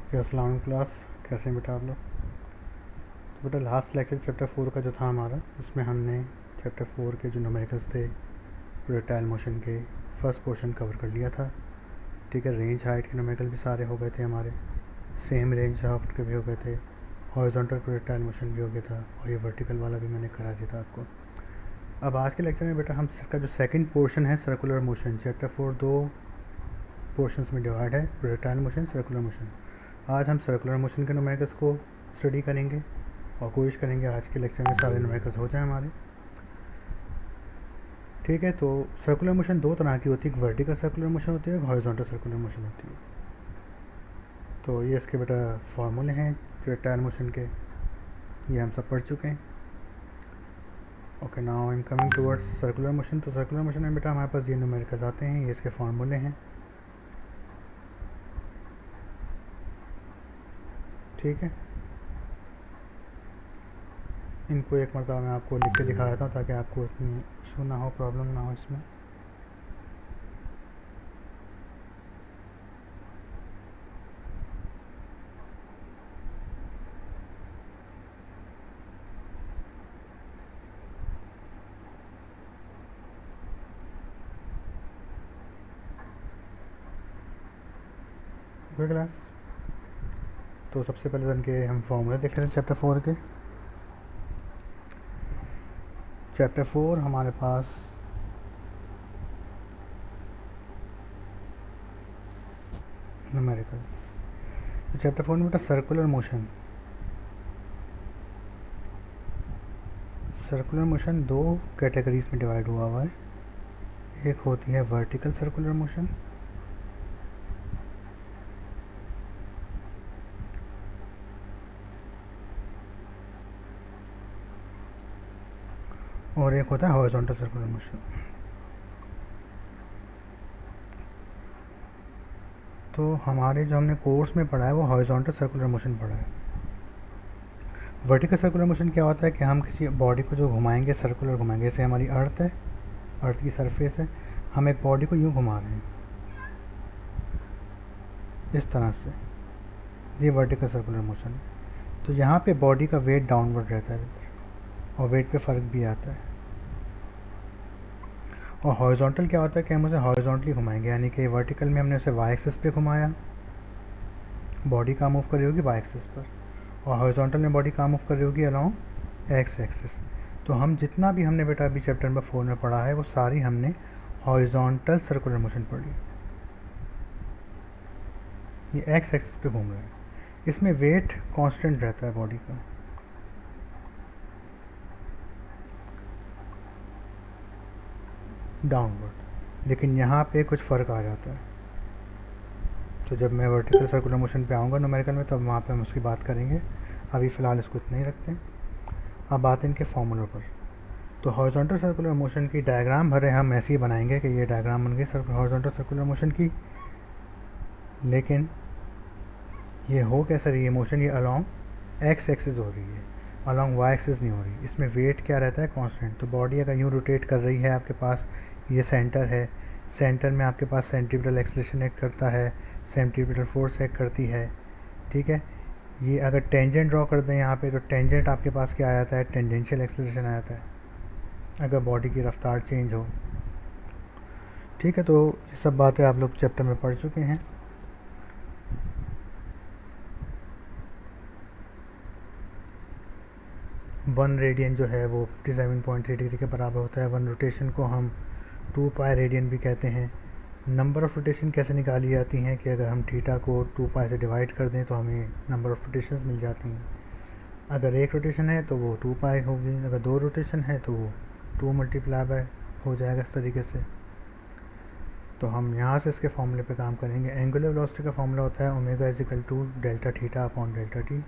अस्सलाम वालेकुम क्लास, कैसे हैं बेटा आप लोग। तो बेटा लास्ट लेक्चर चैप्टर 4 का जो था हमारा, उसमें हमने चैप्टर 4 के जो न्यूमेरिकल्स थे प्रोजेक्टाइल मोशन के फर्स्ट पोर्शन कवर कर लिया था। ठीक है, रेंज हाइट के न्यूमेरिकल भी सारे हो गए थे हमारे, सेम रेंज शाफ्ट के भी हो गए थे, हॉरिजॉन्टल प्रोजेक्टाइल मोशन भी हो गया था, और ये वर्टिकल वाला भी मैंने करा दिया था आपको। अब आज के लेक्चर में बेटा हम इसका जो सेकंड पोर्शन है सर्कुलर मोशन, चैप्टर 4 दो पोर्शंस में डिवाइड है, प्रोजेक्टाइल मोशन, सर्कुलर मोशन। आज हम सर्कुलर मोशन के न्यूमेरिकल्स को स्टडी करेंगे और कोशिश करेंगे आज के लेक्चर में सारे न्यूमेरिकल्स हो जाए हमारे। ठीक है, तो सर्कुलर मोशन दो तरह की होती है, एक वर्टिकल सर्कुलर मोशन होती है, एक हॉरिजॉन्टल सर्कुलर मोशन होती है। तो ये इसके बेटा फार्मूले हैं प्रोजेक्टाइल मोशन के, ये हम सब पढ़ चुके हैं। Okay, now I am coming towards circular motion. तो सर्कुलर मोशन में बेटा हमारे पास ये न्यूमेरिकल्स आते हैं, ये इसके फार्मूले हैं। ठीक है, इनको एक मरतबा मैं आपको लिख के दिखा देता हूँ ताकि आपको इतनी इशू ना हो, प्रॉब्लम ना हो इसमें। ओके क्लास, तो सबसे पहले इनके हम फॉर्मूले देख लेते हैं चैप्टर 4 के। चैप्टर 4 हमारे पास न्यूमेरिकल्स। तो चैप्टर 4 में बेटा सर्कुलर मोशन, सर्कुलर मोशन दो कैटेगरीज में डिवाइड हुआ है। एक होती है वर्टिकल सर्कुलर मोशन, और एक होता है हॉरिजॉन्टल सर्कुलर मोशन। तो हमारे जो हमने कोर्स में पढ़ा है वो हॉरिजॉन्टल सर्कुलर मोशन पढ़ा है। वर्टिकल सर्कुलर मोशन क्या होता है कि हम किसी बॉडी को जो घुमाएंगे, सर्कुलर घुमाएंगे, जैसे हमारी अर्थ है, अर्थ की सरफेस है, हम एक बॉडी को यूँ घुमा रहे हैं इस तरह से, ये वर्टिकल सर्कुलर मोशन है। तो यहाँ पे बॉडी का वेट डाउनवर्ड रहता है और वेट पे फ़र्क भी आता है। और हॉरिजॉन्टल क्या होता है कि हम उसे हॉरिजॉन्टली घुमाएंगे, यानी कि वर्टिकल में हमने उसे वाई एक्सिस पे घुमाया, बॉडी का मूव कर रही होगी वाई एक्सिस पर, और हॉरिजॉन्टल में बॉडी का मूव कर रही होगी अलॉन्ग एक्स एक्सिस। तो हम जितना भी हमने बेटा अभी चैप्टर नंबर 4 में पढ़ा है वो सारी हमने हॉरिजॉन्टल सर्कुलर मोशन पढ़ी। ये एक्स एक्सिस पे घूम रहे हैं, इसमें वेट कांस्टेंट रहता है बॉडी का। डाउनवर्ड, लेकिन यहाँ पे कुछ फ़र्क आ जाता है। तो जब मैं वर्टिकल सर्कुलर मोशन पे आऊँगा न्यूमेरिकल में, तब वहाँ पे हम उसकी बात करेंगे। अभी फ़िलहाल इसको इतना ही रखते हैं। अब बात इनके फॉर्मूलों पर। तो हॉरिजॉन्टल सर्कुलर मोशन की डायग्राम भरे हम ऐसे ही बनाएंगे कि ये डायग्राम बन गई हॉरिजॉन्टल सर्कुलर मोशन की, लेकिन ये हो कैसा रही है मोशन, ये अलॉन्ग एक्स एक्सिस हो रही है, अलॉन्ग वाई एक्सिस नहीं हो रही। इसमें वेट क्या रहता है, कांस्टेंट। तो बॉडी अगर यूँ रोटेट कर रही है, आपके पास ये सेंटर है, सेंटर में आपके पास सेंट्रीपिटल एक्सेलरेशन एक्ट करता है, सेंट्रीपिटल फोर्स एक्ट करती है। ठीक है, ये अगर टेंजेंट ड्रॉ कर दें यहाँ पे, तो टेंजेंट आपके पास क्या आ जाता है, टेंजेंशियल एक्सेलरेशन आ जाता है अगर बॉडी की रफ्तार चेंज हो। ठीक है, तो ये सब बातें आप लोग चैप्टर में पढ़ चुके हैं। वन रेडियन जो है वो 57.3 डिग्री के बराबर होता है। वन रोटेशन को हम 2 पाई रेडियन भी कहते हैं। नंबर ऑफ़ रोटेशन कैसे निकाली जाती हैं कि अगर हम थीटा को 2 पाई से डिवाइड कर दें तो हमें नंबर ऑफ़ रोटेशंस मिल जाती हैं। अगर एक रोटेशन है तो वो 2 पाई होगी, अगर दो रोटेशन है तो वो 2 मल्टीप्लाई बाय हो जाएगा इस तरीके से। तो हम यहाँ से इसके फॉर्मूले पे काम करेंगे। एंगुलर वेलोसिटी का फॉर्मूला होता है omega is equal to delta theta upon delta t.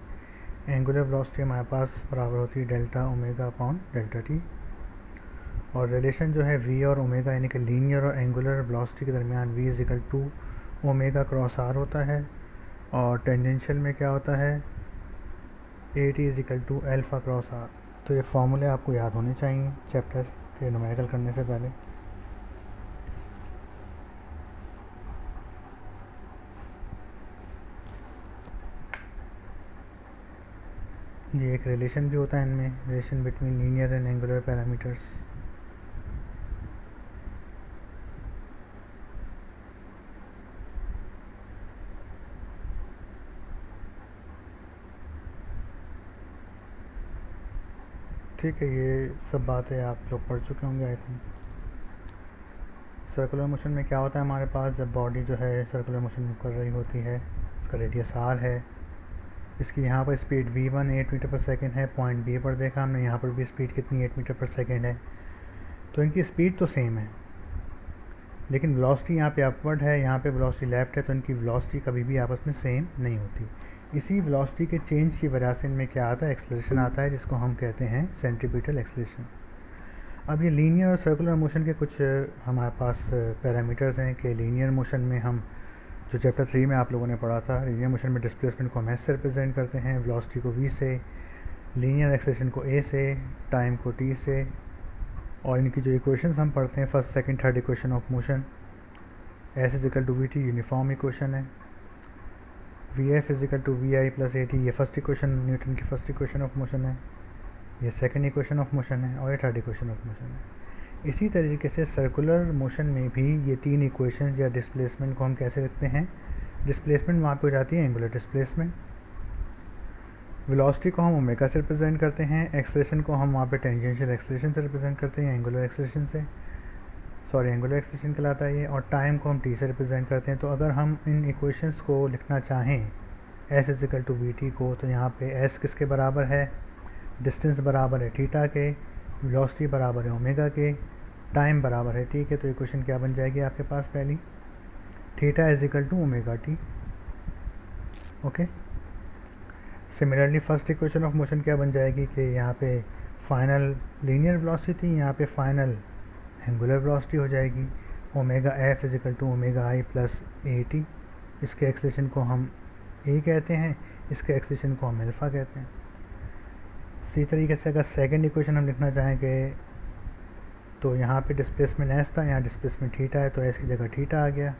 Angular velocity हमारे पास बराबर होती है delta omega upon delta t, और रिलेशन जो है v और ओमेगा यानी कि लीनियर और एंगुलर वेलोसिटी के दरमियान v is equal to omega cross r होता है, और टेंजेंशियल में क्या होता है, a t is equal to alpha cross r. तो ये फॉर्मूले आपको याद होने चाहिए चैप्टर के न्यूमेरिकल करने से पहले। ये एक रिलेशन भी होता है इनमें, relation between linear and angular parameters. ठीक है, ये सब बातें आप लोग पढ़ चुके होंगे आई थिंक। सर्कुलर मोशन में क्या होता है हमारे पास, जब बॉडी जो है सर्कुलर मोशन में कर रही होती है, इसका रेडियस r है, इसकी यहाँ पर speed v1 8 metre per second है, पॉइंट बी पर देखा हमने, यहाँ पर भी स्पीड कितनी 8 मीटर पर सेकेंड है। तो इनकी स्पीड तो सेम है, लेकिन वेलोसिटी यहाँ पे अपवर्ड है, यहाँ पे वेलोसिटी लेफ्ट है, तो इनकी वेलोसिटी कभी भी आपस में सेम नहीं होती। इसी वेलोसिटी के चेंज की वजह से इनमें क्या आता है, एक्सेलरेशन आता है, जिसको हम कहते हैं सेंट्रीपिटल एक्सेलरेशन। अब ये लीनियर और सर्कुलर मोशन के कुछ हमारे पास पैरामीटर्स हैं कि लीनियर मोशन में हम जो चैप्टर 3 में आप लोगों ने पढ़ा था, लीनियर मोशन में डिस्प्लेसमेंट को हम एस से रिप्रेजेंट करते हैं, वेलोसिटी को v से, लीनियर एक्सेलरेशन को a से, टाइम को t से, और इनकी जो इक्वेशंस हम पढ़ते हैं first second third equation of motion, s is equal to v t uniform equation है, v f is equal to v i plus a t, ये फर्स्ट इक्वेशन न्यूटन की फर्स्ट इक्वेशन ऑफ मोशन है, ये second equation of motion है, और ये third equation of motion है। इसी तरीके से सर्कुलर मोशन में भी ये तीन इक्वेशंस या डिस्प्लेसमेंट को हम कैसे लिखते हैं, डिस्प्लेसमेंट वहाँ पे हो जाती है एंगुलर डिस्प्लेसमेंट, वेलोसिटी को हम ओमेगा से रिप्रेजेंट करते हैं, एक्सेलरेशन को हम वहाँ पे टेंजेंशियल एक्सेलरेशन से रिप्रेजेंट करते हैं, एंगुलर एक्सेलरेशन से, सॉरी एंगुलर एक्सेलरेशन कहलाता है ये, और टाइम को हम टी से रिप्रेजेंट करते हैं। तो अगर हम इन इक्वेशंस को लिखना चाहें s is equal to v t को, तो यहाँ पे एस किसके बराबर है, डिस्टेंस बराबर है थीटा के, वेलोसिटी बराबर है ओमेगा के, टाइम बराबर है टी के। तो इक्वेशन क्या बन जाएगी आपके पास, पहली theta is equal to omega t. Okay, similarly first equation of motion क्या बन जाएगी कि यहाँ पे फाइनल लीनियर वेलोसिटी थी, यहाँ पे फाइनल एंगुलर वेलोसिटी हो जाएगी, omega f is equal to omega i plus a t. इसके एक्सेलरेशन को हम ए कहते हैं, इसके एक्सेलरेशन को हम अल्फा कहते हैं। इसी तरीके से अगर सेकंड इक्वेशन हम लिखना चाहेंगे, तो यहाँ पे डिस्प्लेसमेंट एस था, यहाँ डिस्प्लेसमेंट थीटा है, तो एस की जगह थीटा आ गया,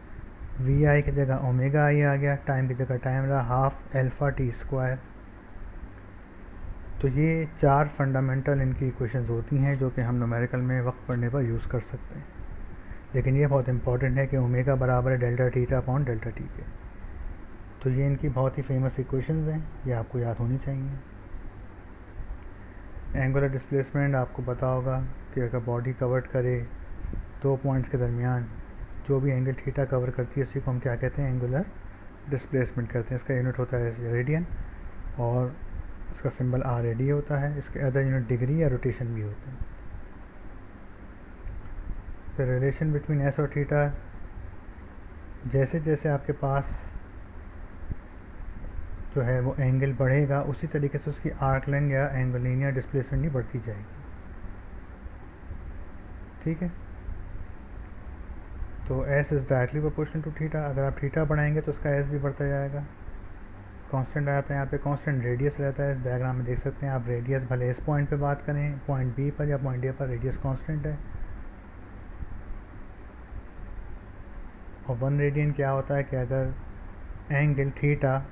वी आई की जगह ओमेगा आई आ गया, टाइम की जगह टाइम रहा हाफ अल्फा टी स्क्वायर। तो ये चार फंडामेंटल इनकी इक्वेशंस होती हैं जो कि हम न्यूमेरिकल में वक्त पढ़ने पर यूज़ कर सकते हैं। लेकिन ये बहुत इंपॉर्टेंट है कि ओमेगा बराबर है delta theta upon delta T के। तो ये इनकी बहुत ही फेमस इक्वेशंस हैं, ये आपको याद होनी चाहिए। एंगुलर डिस्प्लेसमेंट आपको पता होगा कि अगर बॉडी कवर करे दो पॉइंट्स के दरमियान जो भी एंगल थीटा कवर करती है उसी को हम क्या कहते हैं, एंगुलर डिस्प्लेसमेंट करते हैं। इसका यूनिट होता है रेडियन और इसका सिंबल आर ए डी होता है। इसके अदर यूनिट डिग्री या रोटेशन भी होते हैं। फिर रिलेशन बिटवीन एस और थीटा, जैसे जैसे आपके पास जो है वो एंगल बढ़ेगा उसी तरीके से उसकी आर्क लेंथ या एंगल लीनियर डिस्प्लेसमेंट भी बढ़ती जाएगी। ठीक है, तो s is directly proportional to theta. अगर आप थीटा बढ़ाएंगे तो उसका एस भी बढ़ता जाएगा। कांस्टेंट आता है यहाँ पे, कांस्टेंट रेडियस रहता है। इस डायग्राम में देख सकते हैं आप, रेडियस भले इस पॉइंट पे बात करें, पॉइंट बी पर या पॉइंट ए पर, रेडियस कांस्टेंट है। और 1 रेडियन क्या होता है कि अगर एंगल थीटा,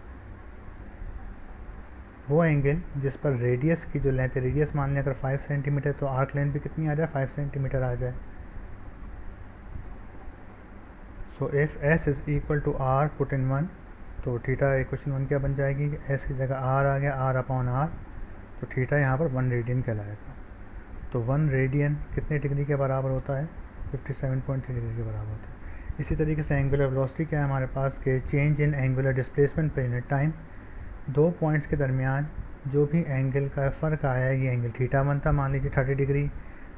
वो एंगल जिस पर रेडियस की जो लेंथ है, रेडियस मान लें अगर 5 सेंटीमीटर, तो आर्क लेंथ भी कितनी आ जाए, 5 सेंटीमीटर आ जाए। So if s is equal to r put in 1, तो थीटा इक्वेशन 1 क्या बन जाएगी, एस की जगह आर आ गया, आर अपॉन आर, तो थीटा यहाँ पर 1 रेडियन कहलाएगा। तो 1 रेडियन कितने डिग्री के बराबर होता है, 57.3 डिग्री के बराबर होता है। इसी तरीके से एंगुलर वेलोसिटी क्या है हमारे पास के change in angular displacement per unit time. दो पॉइंट्स के दरमियान जो भी एंगल का फ़र्क आया है, ये एंगल थीटा बनता, मान लीजिए 30 डिग्री,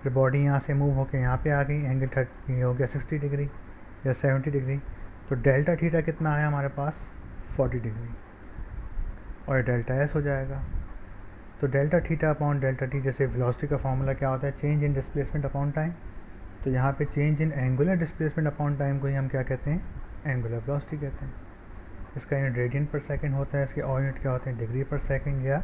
फिर बॉडी यहाँ से मूव होकर यहाँ पे आ गई, एंगल 30 हो गया 60 डिग्री या 70 डिग्री, तो डेल्टा थीटा कितना आया हमारे पास, 40 डिग्री, और डेल्टा एस हो जाएगा। तो delta theta upon delta T, जैसे वेलोसिटी का फॉर्मूला क्या होता है, change in displacement upon time. तो यहाँ पे change in angular displacement upon time को ही हम क्या कहते हैं, एंगुलर वेलोसिटी कहते हैं। इसका यूनिट रेडियन पर सेकंड होता है, इसके और यूनिट क्या होते हैं, डिग्री पर सेकंड या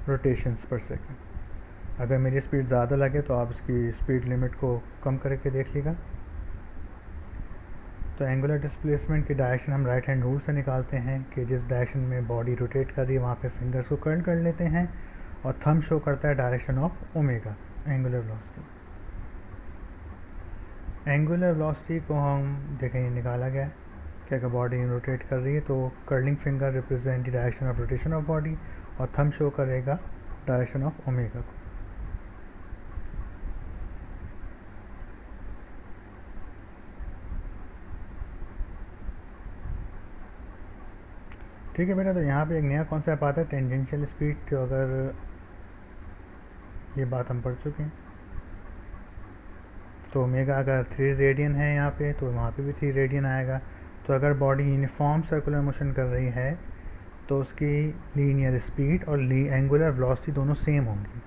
रोटेशंस पर सेकंड। अगर मेरी स्पीड ज़्यादा लगे तो आप इसकी स्पीड लिमिट को कम करके देख लीजिएगा। तो एंगुलर डिस्प्लेसमेंट की डायरेक्शन हम राइट हैंड रूल से निकालते हैं कि जिस डायरेक्शन में बॉडी रोटेट कर रही है वहाँ पे फिंगर्स को कर्ल कर लेते हैं, और थंब शो करता है direction of omega, angular velocity. Angular velocity को हम देखें ये निकाला गया है कि अगर बॉडी रोटेट कर रही है तो curling finger represent the direction of rotation of body और थंब शो करेगा डायरेक्शन ऑफ ओमेगा को। ठीक है बेटा, तो यहाँ पे एक नया कॉन्सेप्ट आता है टेंजेंशियल स्पीड। तो अगर ये बात हम पढ़ चुके हैं, तो ओमेगा अगर 3 रेडियन है यहाँ पे तो वहाँ पे भी 3 रेडियन आएगा। तो अगर बॉडी यूनिफॉर्म सर्कुलर मोशन कर रही है तो उसकी लीनियर स्पीड और एंगुलर वेलोसिटी दोनों सेम होंगी,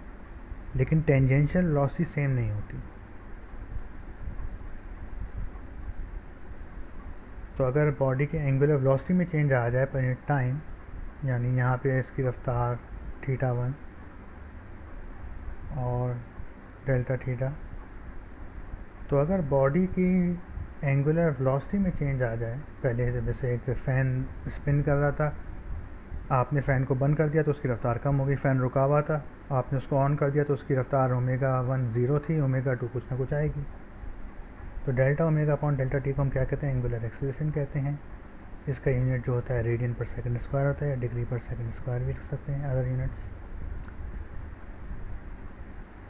लेकिन टेंजेंशियल वेलोसिटी सेम नहीं होती। तो अगर बॉडी के एंगुलर वेलोसिटी में चेंज आ जाए पर यूनिट टाइम, यानी यहाँ पे इसकी रफ्तार θ1 और डेल्टा थीटा, तो अगर बॉडी की एंगुलर वेलोसिटी में चेंज आ जाए, पहले जैसे एक फ़ैन स्पिन कर रहा था, आपने फ़ैन को बंद कर दिया तो उसकी रफ्तार कम हो गई, फ़ैन रुका हुआ था, आपने उसको ऑन कर दिया तो उसकी रफ्तार ω1 0 थी, ω2 कुछ ना कुछ आएगी। तो delta omega upon delta T को हम क्या कहते हैं? एंगुलर एक्सेलरेशन कहते हैं। इसका यूनिट जो होता है रेडियन पर सेकंड स्क्वायर होता है, डिग्री पर सेकंड स्क्वायर भी लिख सकते हैं अदर यूनिट्स।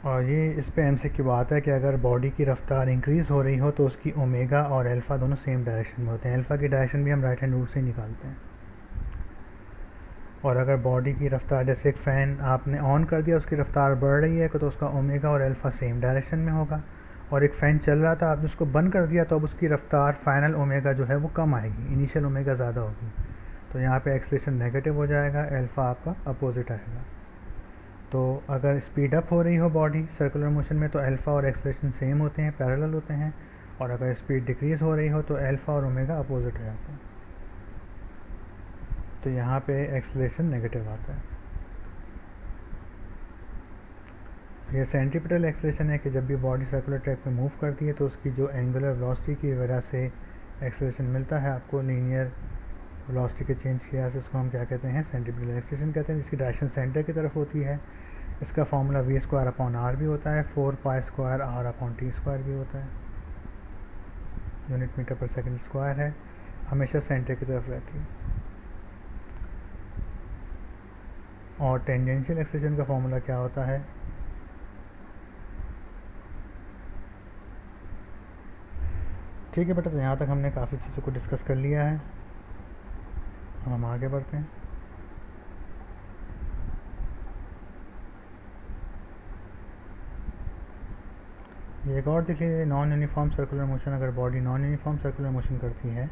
और ये इस पे MCQ बात है कि अगर बॉडी की रफ्तार इंक्रीज़ हो रही हो तो उसकी ओमेगा और अल्फ़ा दोनों सेम डायरेक्शन में होते हैं। अल्फ़ा की डायरेक्शन भी हम राइट हैंड रूल से निकालते हैं। और अगर बॉडी की रफ्तार, जैसे एक फ़ैन आपने ऑन कर दिया, उसकी रफ्तार बढ़ रही है तो उसका ओमेगा और अल्फ़ा सेम डायरेक्शन में होगा। और एक फ़ैन चल रहा था, आपने उसको बंद कर दिया तो अब उसकी रफ्तार फाइनल ओमेगा जो है वो कम आएगी, इनिशियल ओमेगा ज़्यादा होगी। तो यहाँ पे एक्सेलरेशन नेगेटिव हो जाएगा, अल्फ़ा आपका अपोजिट आएगा। तो अगर स्पीड अप हो रही हो बॉडी सर्कुलर मोशन में तो अल्फ़ा और एक्सेलरेशन सेम होते हैं, पैरेलल होते हैं। और अगर स्पीड डिक्रीज़ हो रही हो तो अल्फ़ा और ओमेगा अपोजिट हो जाते हैं। तो यहाँ पे एक्सेलरेशन नेगेटिव आता है। ये सेंट्रीपिटल एक्सेलरेशन है कि जब भी बॉडी सर्कुलर ट्रैक पे मूव करती है तो उसकी जो एंगुलर वेलोसिटी की वजह से एक्सेलरेशन मिलता है आपको लीनियर वेलोसिटी के चेंज की वजह से, उसको हम क्या कहते हैं? सेंट्रीपिटल एक्सेलरेशन कहते हैं, जिसकी डायरेक्शन सेंटर की तरफ होती है। इसका फॉर्मूला v²/r भी होता है, 4π²r/t² भी होता है, यूनिट मीटर पर सेकंड स्क्वायर है, हमेशा सेंटर की तरफ रहती है। और टेंजेंशियल एक्सेलरेशन का फॉर्मूला क्या होता है? ठीक है बेटा, तो यहाँ तक हमने काफ़ी चीज़ों को डिस्कस कर लिया है। अब हम आगे बढ़ते हैं। ये एक और देख लीजिए, नॉन यूनिफॉर्म सर्कुलर मोशन। अगर body non uniform circular motion करती है,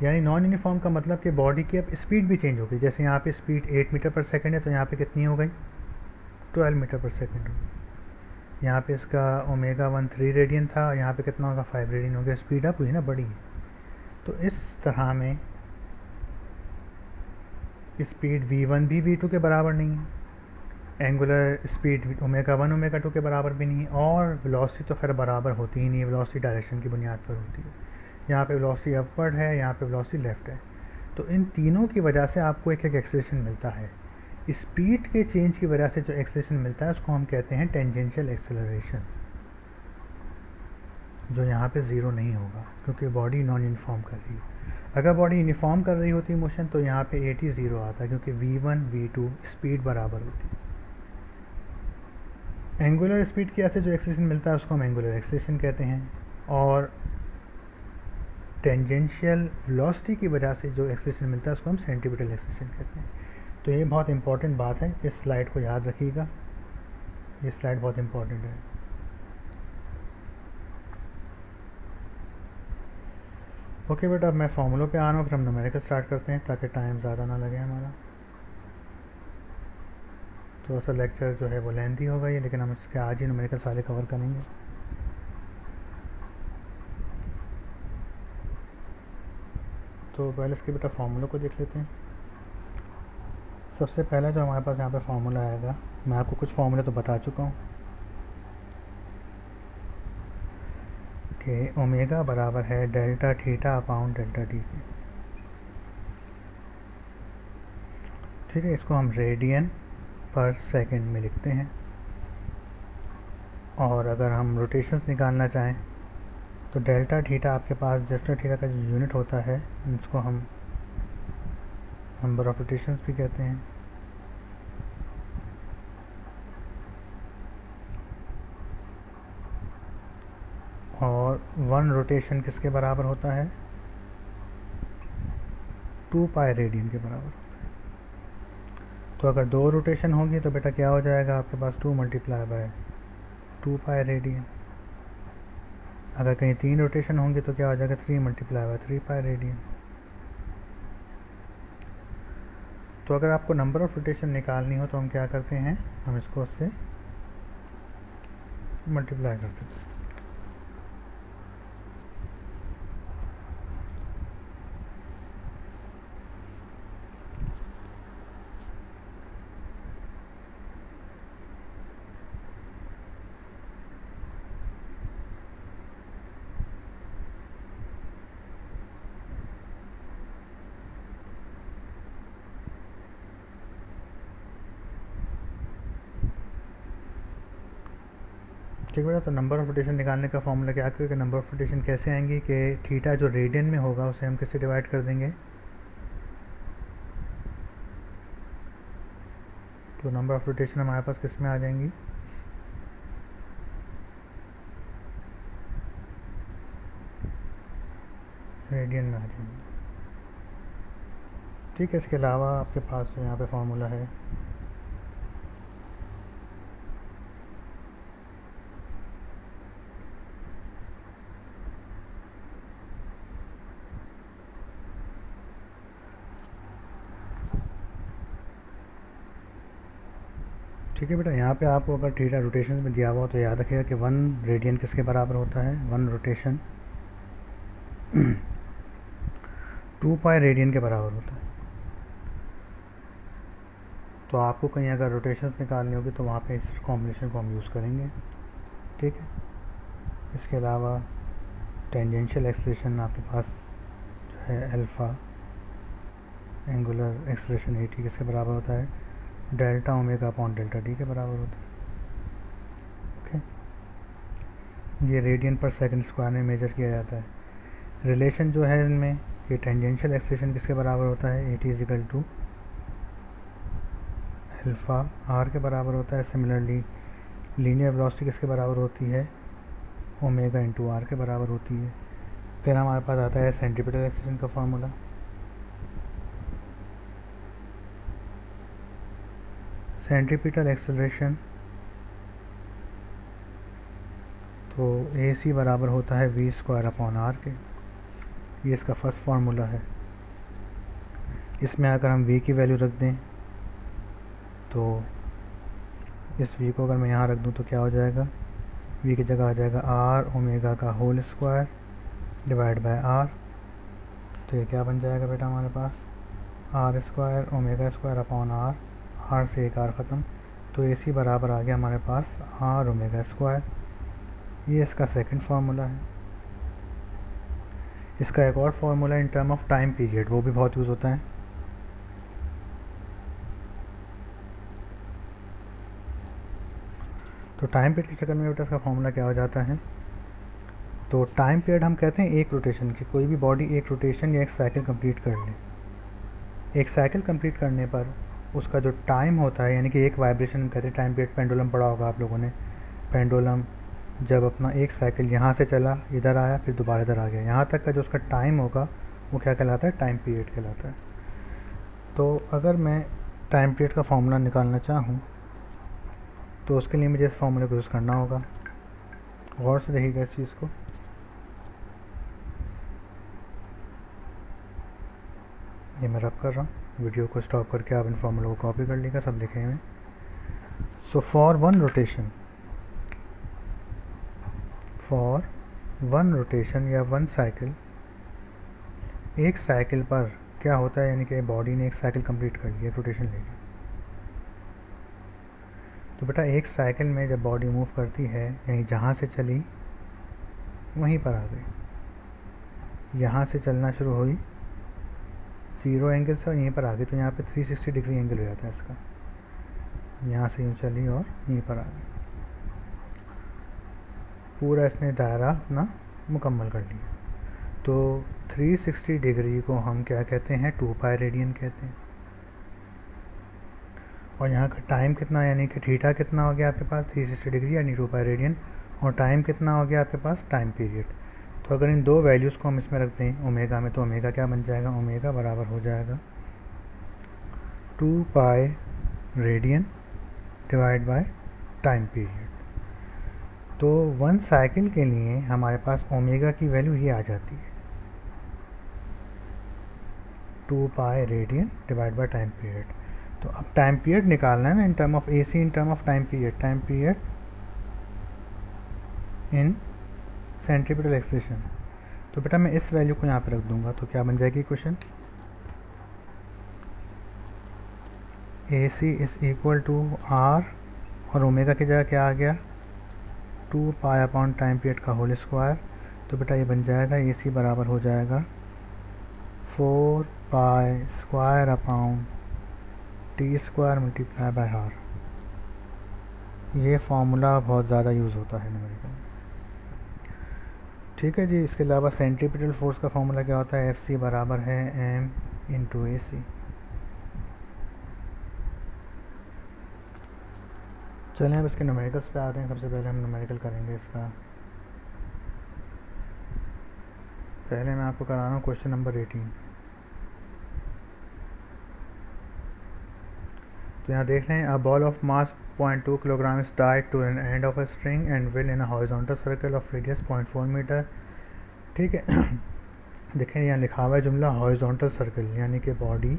यानी नॉन यूनिफॉर्म का मतलब कि बॉडी की अब स्पीड भी चेंज हो गई। जैसे यहाँ पे स्पीड 8 मीटर पर सेकंड है तो यहाँ पे कितनी हो गई? 12 मीटर पर सेकंड हो गई। यहाँ पे इसका ω1 3 रेडियन था, यहाँ पे कितना होगा? 5 रेडियन हो गया। स्पीड अप हुई ना, बढ़ी है। तो इस तरह में स्पीड v1 भी v2 के बराबर नहीं है, एंगुलर स्पीड ω1 ω2 के बराबर भी नहीं है, और वेलोसिटी तो खैर बराबर होती ही नहीं है, वेलोसिटी डायरेक्शन की बुनियाद पर होती है। यहाँ पे वेलोसिटी अपवर्ड है, यहाँ पे वेलोसिटी लेफ्ट है। तो इन तीनों की वजह से आपको एक एक एक्सेलरेशन मिलता है। स्पीड के चेंज की वजह से जो एक्सेलरेशन मिलता है उसको हम कहते हैं टेंजेंशियल एक्सेलरेशन, जो यहाँ पे ज़ीरो नहीं होगा क्योंकि बॉडी नॉन यूनिफॉर्म कर रही है। अगर बॉडी यूनिफॉर्म कर रही होती मोशन तो यहाँ पे 80 ज़ीरो आता, क्योंकि v1 v2 स्पीड बराबर होती है। एंगुलर स्पीड की वजह से जो एक्सेलरेशन मिलता है उसको हम एंगुलर एक्सेलरेशन कहते हैं, और टेंजेंशियल वेलोसिटी की वजह से जो एक्सेलरेशन मिलता है उसको हम सेंट्रीपिटल एक्सेलरेशन कहते हैं। तो ये बहुत इंपॉर्टेंट बात है, इस स्लाइड को याद रखिएगा, ये स्लाइड बहुत इंपॉर्टेंट है। ओके बेटा, अब मैं फॉर्मूलों पे आ रहा हूँ, फिर हम न्यूमेरिकल स्टार्ट करते हैं ताकि टाइम ज़्यादा ना लगे हमारा। थोड़ा सा लेक्चर जो है वो लेंथी होगा ये, लेकिन हम इसके आज ही न्यूमेरिकल सारे कवर करेंगे। तो पहले इसके बेटा फार्मूलों को देख लेते हैं। सबसे पहला जो हमारे पास यहाँ पे फार्मूला आएगा, मैं आपको कुछ फार्मूले तो बता चुका हूँ कि ओमेगा बराबर है delta theta upon delta T के। ठीक है, इसको हम रेडियन पर सेकंड में लिखते हैं। और अगर हम रोटेशंस निकालना चाहें तो डेल्टा थीटा आपके पास डेल्टा थीटा का जो यूनिट होता है इसको हम नंबर ऑफ रोटेशंस भी कहते हैं। और 1 रोटेशन किसके बराबर होता है? 2 पाई रेडियन के बराबर होता है। तो अगर 2 रोटेशन होगी तो बेटा क्या हो जाएगा आपके पास 2 मल्टीप्लाई बाय 2 पाई रेडियन। अगर कहीं 3 रोटेशन होंगे तो क्या हो जाएगा 3 मल्टीप्लाई बाय 3 पाई रेडियन। तो अगर आपको नंबर ऑफ रोटेशन निकालनी हो तो हम क्या करते हैं, हम इसको उससे मल्टीप्लाई करते हैं। ठीक है, तो नंबर ऑफ रोटेशन निकालने का फॉर्मूला क्या करेगा, नंबर ऑफ रोटेशन कैसे आएंगी कि थीटा जो रेडियन में होगा उसे हम किससे डिवाइड कर देंगे। तो नंबर ऑफ रोटेशन हमारे पास किस में आ जाएंगी, रेडियन में आ जाएंगी। ठीक है, इसके अलावा आपके पास यहाँ पे फॉर्मूला है ठीक है बेटा, यहाँ पे आपको अगर थीटा रोटेशन में दिया हुआ हो तो याद रखिएगा कि 1 रेडियन किसके बराबर होता है, 1 रोटेशन 2 पाई रेडियन के बराबर होता है। तो आपको कहीं अगर रोटेशंस निकालनी होगी तो वहाँ पे इस कॉम्बिनेशन को हम यूज़ करेंगे। ठीक है, इसके अलावा टेंजेंशियल एक्सेलरेशन आपके पास जो है alpha angular acceleration A T किसके बराबर होता है, delta omega upon delta D के बराबर होता है। ओके, ये रेडियन पर सेकंड स्क्वायर में मेजर किया जाता है। रिलेशन जो है इनमें, ये टेंजेंशियल एक्सेलरेशन किसके बराबर होता है, a t is equal to alpha r के बराबर होता है। सिमिलरली लीनियर वेलोसिटी किसके बराबर होती है, ओमेगा इंटू आर के बराबर होती है। फिर हमारे पास आता है सेंट्रीपिटल एक्सेलरेशन का फार्मूला। सेंट्रीपिटल एक्सेलरेशन तो ए सी बराबर होता है वी स्क्वायर अपॉन आर के, ये इसका फर्स्ट फार्मूला है। इसमें अगर हम वी की वैल्यू रख दें तो इस वी को अगर मैं यहाँ रख दूँ तो क्या हो जाएगा, वी की जगह आ जाएगा आर ओमेगा का whole square divide by r. तो ये क्या बन जाएगा बेटा हमारे पास, r square omega square upon r, r से एक आर ख़त्म, तो ए सी बराबर आ गया हमारे पास आर ओमेगा स्क्वायर। ये इसका सेकंड फार्मूला है। इसका एक और formula in term of time period, वो भी बहुत यूज़ होता है। तो टाइम पीरियड के चक्कर में बेटा इसका फार्मूला क्या हो जाता है, तो टाइम पीरियड हम कहते हैं एक रोटेशन की, कोई भी बॉडी एक रोटेशन या एक साइकिल कंप्लीट कर ले। एक साइकिल कंप्लीट करने पर उसका जो टाइम होता है, यानी कि एक वाइब्रेशन हम कहते हैं टाइम पीरियड। पेंडुलम पढ़ा होगा आप लोगों ने, पेंडुलम जब अपना एक साइकिल यहाँ से चला इधर आया फिर दोबारा इधर आ गया, यहाँ तक का जो उसका टाइम होगा वो क्या कहलाता है, टाइम पीरियड कहलाता है। तो अगर मैं टाइम पीरियड का फार्मूला निकालना चाहूँ तो उसके लिए मुझे इस फार्मूले को यूज़ करना होगा। गौर से देखिएगा इस चीज़ को, ये मैं रब कर रहा हूँ, वीडियो को स्टॉप करके आप इन फार्मूले को कॉपी कर लीजिएगा, सब लिखे हुए। सो फॉर वन रोटेशन या वन साइकिल, एक साइकिल पर क्या होता है, यानी कि बॉडी ने एक साइकिल कंप्लीट कर लिया, रोटेशन लेगी। तो बेटा एक साइकिल में जब बॉडी मूव करती है, यहीं जहाँ से चली वहीं पर आ गई, यहाँ से चलना शुरू हुई 0 एंगल से और यहीं पर आ गई, तो यहाँ पे 360 डिग्री एंगल हो जाता है इसका। यहाँ से यूँ चली और यहीं पर आ गई। पूरा इसने दायरा अपना मुकम्मल कर लिया। तो 360 डिग्री को हम क्या कहते हैं, 2 पाई रेडियन कहते हैं। और यहाँ का टाइम कितना, यानी कि थीटा कितना हो गया आपके पास, 360 डिग्री यानी 2 पाई रेडियन। और टाइम कितना हो गया आपके पास, टाइम पीरियड। तो अगर इन दो वैल्यूज़ को हम इसमें रख दें ओमेगा में, तो ओमेगा क्या बन जाएगा, ओमेगा बराबर हो जाएगा 2 pi radian divide by time period. तो 1 साइकिल के लिए हमारे पास ओमेगा की वैल्यू ये आ जाती है 2 pi radian divide by time period. तो अब टाइम पीरियड निकालना है ना, in term of AC, in term of time period in centripetal acceleration. तो बेटा मैं इस वैल्यू को यहाँ पर रख दूंगा, तो क्या बन जाएगी question, AC is equal to R और ओमेगा की जगह क्या आ गया 2 पाई अपॉन टाइम पीरियड का होल स्क्वायर। तो बेटा ये बन जाएगा AC बराबर हो जाएगा 4 pi square upon T square multiply by R। ये फार्मूला बहुत ज़्यादा यूज़ होता है न्यूमेरिकल में। ठीक है जी। इसके अलावा सेंट्रीपिटल फोर्स का फार्मूला क्या होता है, FC बराबर है M इंटू AC। चलें अब इसके न्यूमेरिकल्स पे आते हैं। सबसे पहले हम न्यूमेरिकल करेंगे इसका। पहले मैं आपको करा रहा हूँ क्वेश्चन नंबर 18। तो यहाँ देख रहे हैं, a ball of mass 0.2 kilogram is tied to an end of a string and will in a horizontal circle of radius 0.4 metre. ठीक है। देखें यहाँ लिखा हुआ है जुमला हॉरिजॉन्टल सर्कल, यानी कि बॉडी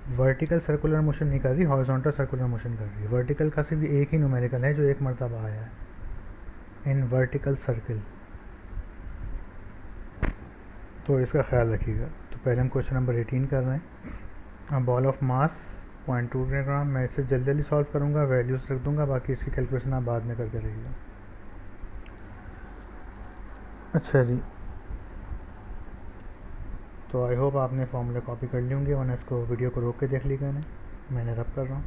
वर्टिकल सर्कुलर मोशन नहीं कर रही, हॉरिजॉन्टल सर्कुलर मोशन कर रही है। वर्टिकल का सिर्फ एक ही न्यूमेरिकल है जो एक मरतबा आया है, इन वर्टिकल सर्कल। तो इसका ख्याल रखिएगा। तो पहले हम क्वेश्चन नंबर 18 कर रहे हैं। अब बॉल ऑफ मास 0.2 किलोग्राम, मैं इसे जल्दी जल्दी सॉल्व करूँगा, वैल्यूज रख दूँगा, बाकी इसकी कैलकुलेशन आप बाद में करते रहिएगा। अच्छा जी। तो आई होप आपने फॉर्मूले कॉपी कर लिए होंगे, वरना इसको वीडियो को रोक के देख लीजिएगा। मैंने रब कर रहा हूँ।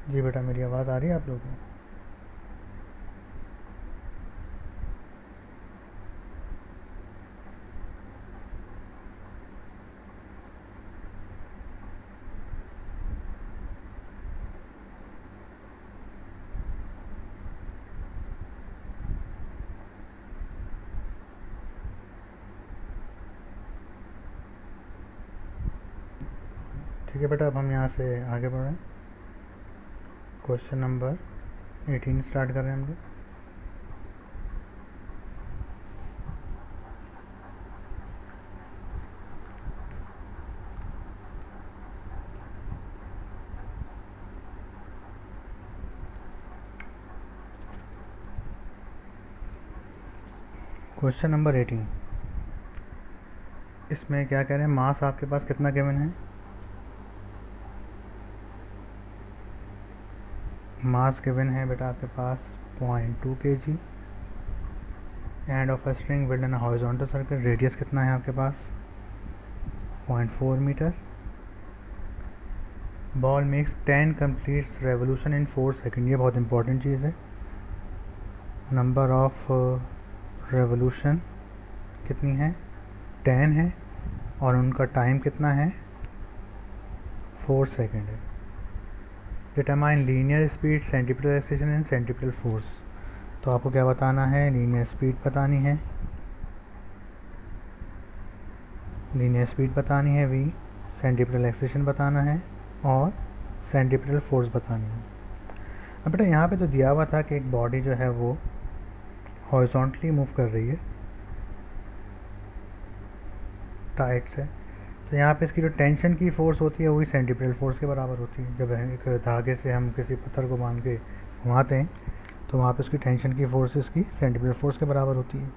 जी बेटा, मेरी आवाज़ आ रही है आप लोगों को? ठीक है बेटा, अब हम यहाँ से आगे बढ़ रहे हैं। क्वेश्चन नंबर 18 स्टार्ट कर रहे हैं हम लोग। क्वेश्चन नंबर 18, इसमें क्या कह रहे हैं, मास आपके पास कितना गिवन है, मास गिवन है बेटा आपके पास 0.2 kg end of a string whirled in a horizontal circle. Radius कितना है आपके पास 0.4 metre. Ball makes 10 completes revolution in 4 second. ये बहुत इंपॉर्टेंट चीज़ है। नंबर ऑफ रेवोल्यूशन कितनी है, 10 है, और उनका टाइम कितना है 4 सेकेंड है। Determine linear speed, centripetal acceleration and centripetal force. तो आपको क्या बताना है, लीनियर स्पीड बतानी है, लीनियर स्पीड बतानी है v, सेंट्रीपिटल एक्सेलरेशन बताना है और सेंट्रीपिटल फोर्स बतानी है। अब बेटा यहाँ पे तो दिया हुआ था कि एक बॉडी जो है वो हॉरिजॉन्टली मूव कर रही है टाइट से। तो यहाँ पे इसकी जो टेंशन की फोर्स होती है वही सेंट्रीपिटल फोर्स के बराबर होती है। जब एक धागे से हम किसी पत्थर को बांध के घुमाते हैं तो वहाँ पे उसकी टेंशन की फोर्स इसकी सेंट्रीपिटल फोर्स के बराबर होती है।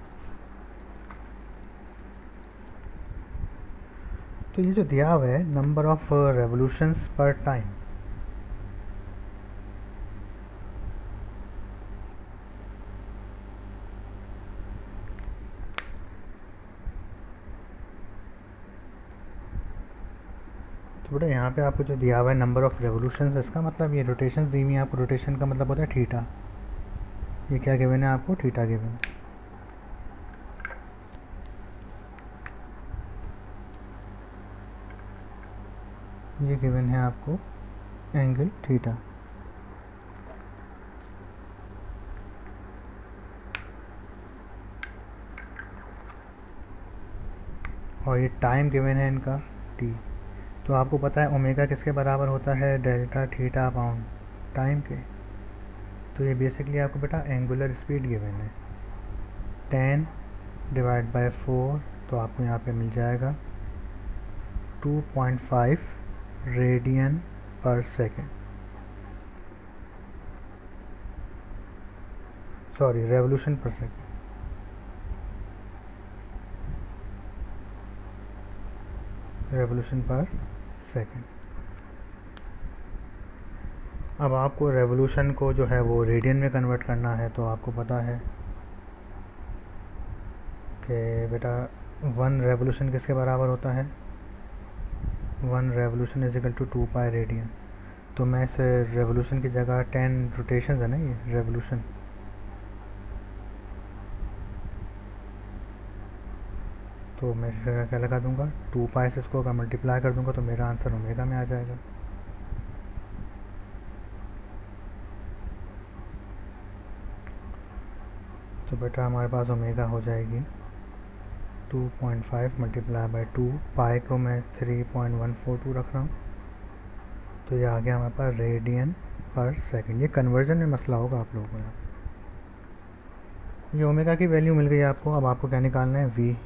तो ये जो दिया हुआ है नंबर ऑफ रेवोल्यूशंस पर टाइम, तो बेटा यहाँ पे आपको जो दिया हुआ है नंबर ऑफ रेवोल्यूशंस, इसका मतलब ये रोटेशन दी हुई है आपको। रोटेशन का मतलब होता है थीटा। ये क्या गिवन है आपको? थीटा गिवन है। ये गिवन है आपको एंगल थीटा। और ये टाइम गिवन है इनका टी। तो आपको पता है ओमेगा किसके बराबर होता है? डेल्टा थीटा अपॉन टाइम के। तो ये बेसिकली आपको बेटा एंगुलर स्पीड गिवन है 10 डिवाइड बाय 4, तो आपको यहाँ पे मिल जाएगा 2.5 रेडियन पर सेकेंड, सॉरी रेवोल्यूशन पर सेकेंड। रेवोल्यूशन पर सेकेंड। अब आपको रेवोल्यूशन को जो है वो रेडियन में कन्वर्ट करना है। तो आपको पता है कि बेटा 1 रेवोल्यूशन किसके बराबर होता है? 1 revolution is equal to 2 pi radian. तो मैं इस रेवोल्यूशन की जगह 10 रोटेशन है ना, ये रेवोल्यूशन, तो मैं इस जगह क्या लगा दूंगा? 2 पाई से इसको अगर मल्टीप्लाई कर दूंगा तो मेरा आंसर ओमेगा में आ जाएगा। तो बेटा हमारे पास ओमेगा हो जाएगी 2.5 मल्टीप्लाई बाई 2, पाई को मैं 3.142 रख रहा हूँ। तो ये आ गया हमारे पास रेडियन पर सेकंड। ये कन्वर्जन में मसला होगा आप लोगों को। ये ओमेगा की वैल्यू मिल गई आपको। अब आपको क्या निकालना है? वी।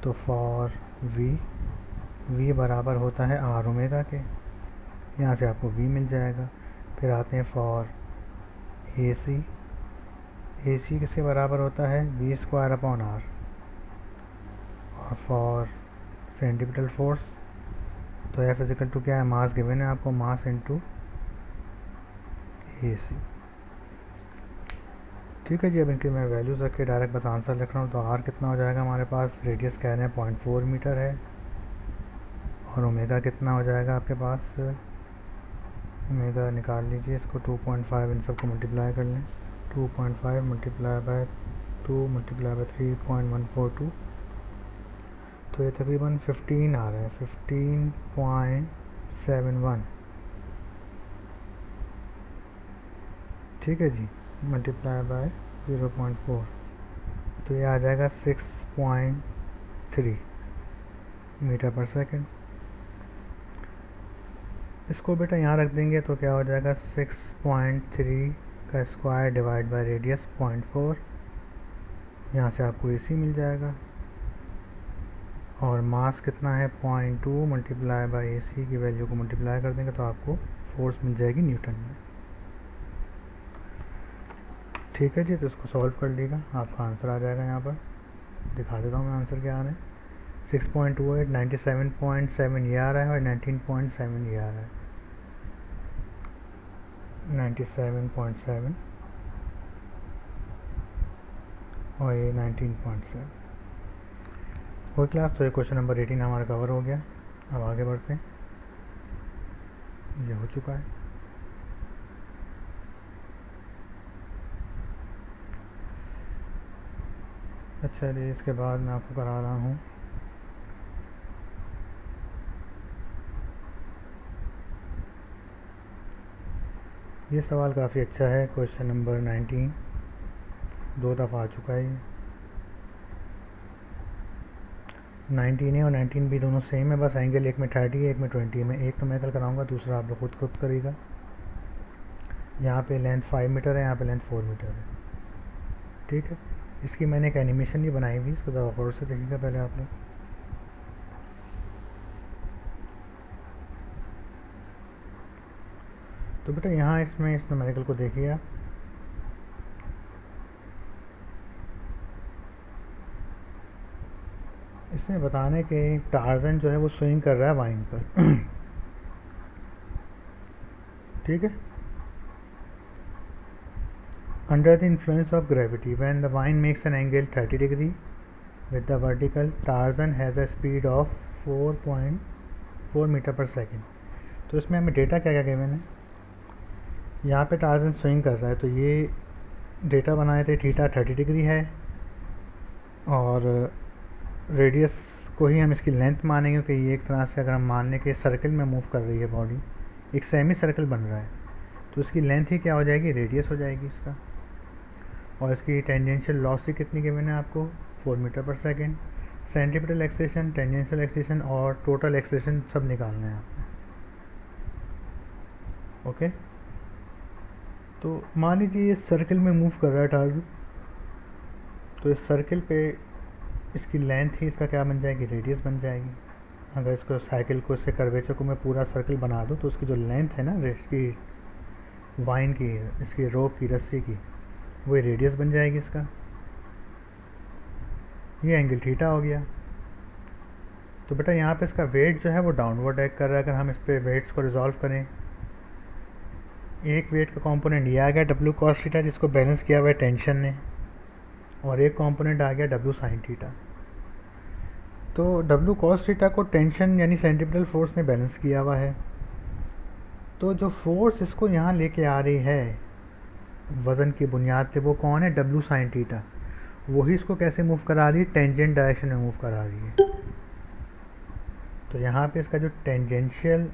तो फॉर वी बराबर होता है आर ओमेगा के। यहाँ से आपको वी मिल जाएगा। फिर आते हैं फॉर ए सी किसके बराबर होता है? V square upon r. और फॉर सेंटीपिटल फोर्स, तो एफ इजिकल टू क्या है? मास गिवन है आपको, मास इनटू ए सी। ठीक है जी। अब इनकी मैं वैल्यूज रख के डायरेक्ट बस आंसर लिख रहा हूँ। तो आर कितना हो जाएगा हमारे पास? रेडियस कह रहे हैं 0.4 मीटर है। और ओमेगा कितना हो जाएगा आपके पास? ओमेगा निकाल लीजिए इसको, 2.5 इन सबको मल्टीप्लाई कर लें। 2.5 मल्टीप्लाई बाय 2 मल्टीप्लाई बाय 3.142, तो ये तकरीबन 15 आ रहा है, 15.71। ठीक है जी। मल्टीप्लाई बाय 0.4, तो ये आ जाएगा 6.3 मीटर पर सेकेंड। इसको बेटा यहाँ रख देंगे तो क्या हो जाएगा? 6.3 का स्क्वायर डिवाइड बाय रेडियस 0.4। यहाँ से आपको एसी मिल जाएगा। और मास कितना है? 0.2 मल्टीप्लाई बाय एसी की वैल्यू को मल्टीप्लाई कर देंगे तो आपको फोर्स मिल जाएगी न्यूटन में। ठीक है जी। तो इसको सॉल्व कर लीजिएगा, आपका आंसर आ जाएगा। यहाँ पर दिखा देता हूँ मैं आंसर क्या आ रहा है। 6.28 97.7 ये आ रहा है और 19.7 ये आ रहा है। 97.7 और ये 19.7। कोई क्लास। तो ये क्वेश्चन नंबर 18 हमारा कवर हो गया। अब आगे बढ़ते हैं। ये हो चुका है। अच्छा जी। इसके बाद मैं आपको करा रहा हूँ ये सवाल। काफ़ी अच्छा है। क्वेश्चन नंबर 19 2 दफ़ा आ चुका है। 19 है और 19 भी दोनों सेम है, बस एंगल एक में 30 है एक में 20 है। मैं एक तो मैं कल कराऊंगा, दूसरा आप लोग खुद करिएगा। यहाँ पे लेंथ 5 मीटर है, यहाँ पे लेंथ 4 मीटर है। ठीक है। इसकी मैंने एक एनिमेशन भी बनाई हुई, इसको ज़रा गौर से देखिएगा पहले आप लोग। तो बेटा यहाँ इसमें इस न्यूमेरिकल को देखिए आप। इसमें बताने के टार्जन जो है वो स्विंग कर रहा है वाइन पर ठीक है। Under the influence of gravity when the vine makes an angle 30 degree with the vertical Tarzan has a speed of 4.4 metre per second. तो इसमें हमें डेटा क्या क्या गिवन है, यहाँ पे टार्जन स्विंग कर रहा है, तो ये डेटा बनाए थे थीटा 30 डिग्री है और रेडियस को ही हम इसकी लेंथ मानेंगे क्योंकि ये एक तरह से अगर हम मान लें कि सर्कल में मूव कर रही है बॉडी, एक सेमी सर्कल बन रहा है, तो इसकी लेंथ ही क्या हो जाएगी, रेडियस हो जाएगी इसका। और इसकी टेंजेंशियल वेलोसिटी कितनी गिवन है आपको, 4 metre per second. Centripetal acceleration, tangential acceleration और टोटल एक्सेलेरेशन सब निकालना है आपको। ओके, तो मान लीजिए ये सर्कल में मूव कर रहा है टार्जन, तो इस सर्कल पे इसकी लेंथ ही इसका क्या बन जाएगी, रेडियस बन जाएगी। अगर इसको साइकिल को, इसके कर्वेचर को मैं पूरा सर्कल बना दूँ तो उसकी जो लेंथ है ना इसकी वाइन की, इसकी रोप की, रस्सी की, वो रेडियस बन जाएगी इसका। ये एंगल थीटा हो गया। तो बेटा यहाँ पे इसका वेट जो है वो डाउनवर्ड एक्ट कर रहा है। अगर हम इस पे वेट्स को रिजॉल्व करें, एक वेट का कंपोनेंट ये आ गया डब्ल्यू कॉस थीटा जिसको बैलेंस किया हुआ है टेंशन ने, और एक कंपोनेंट आ गया डब्ल्यू साइन थीटा। तो डब्ल्यू कॉस थीटा को टेंशन यानी सेंट्रीपिटल फोर्स ने बैलेंस किया हुआ है। तो जो फोर्स इसको यहाँ लेके आ रही है वज़न की बुनियाद पे, वो कौन है, डब्ल्यू साइन थीटा। वही इसको कैसे मूव करा रही है, टेंजेंट डायरेक्शन में मूव करा रही है। तो यहाँ पे इसका जो टेंजेंशियल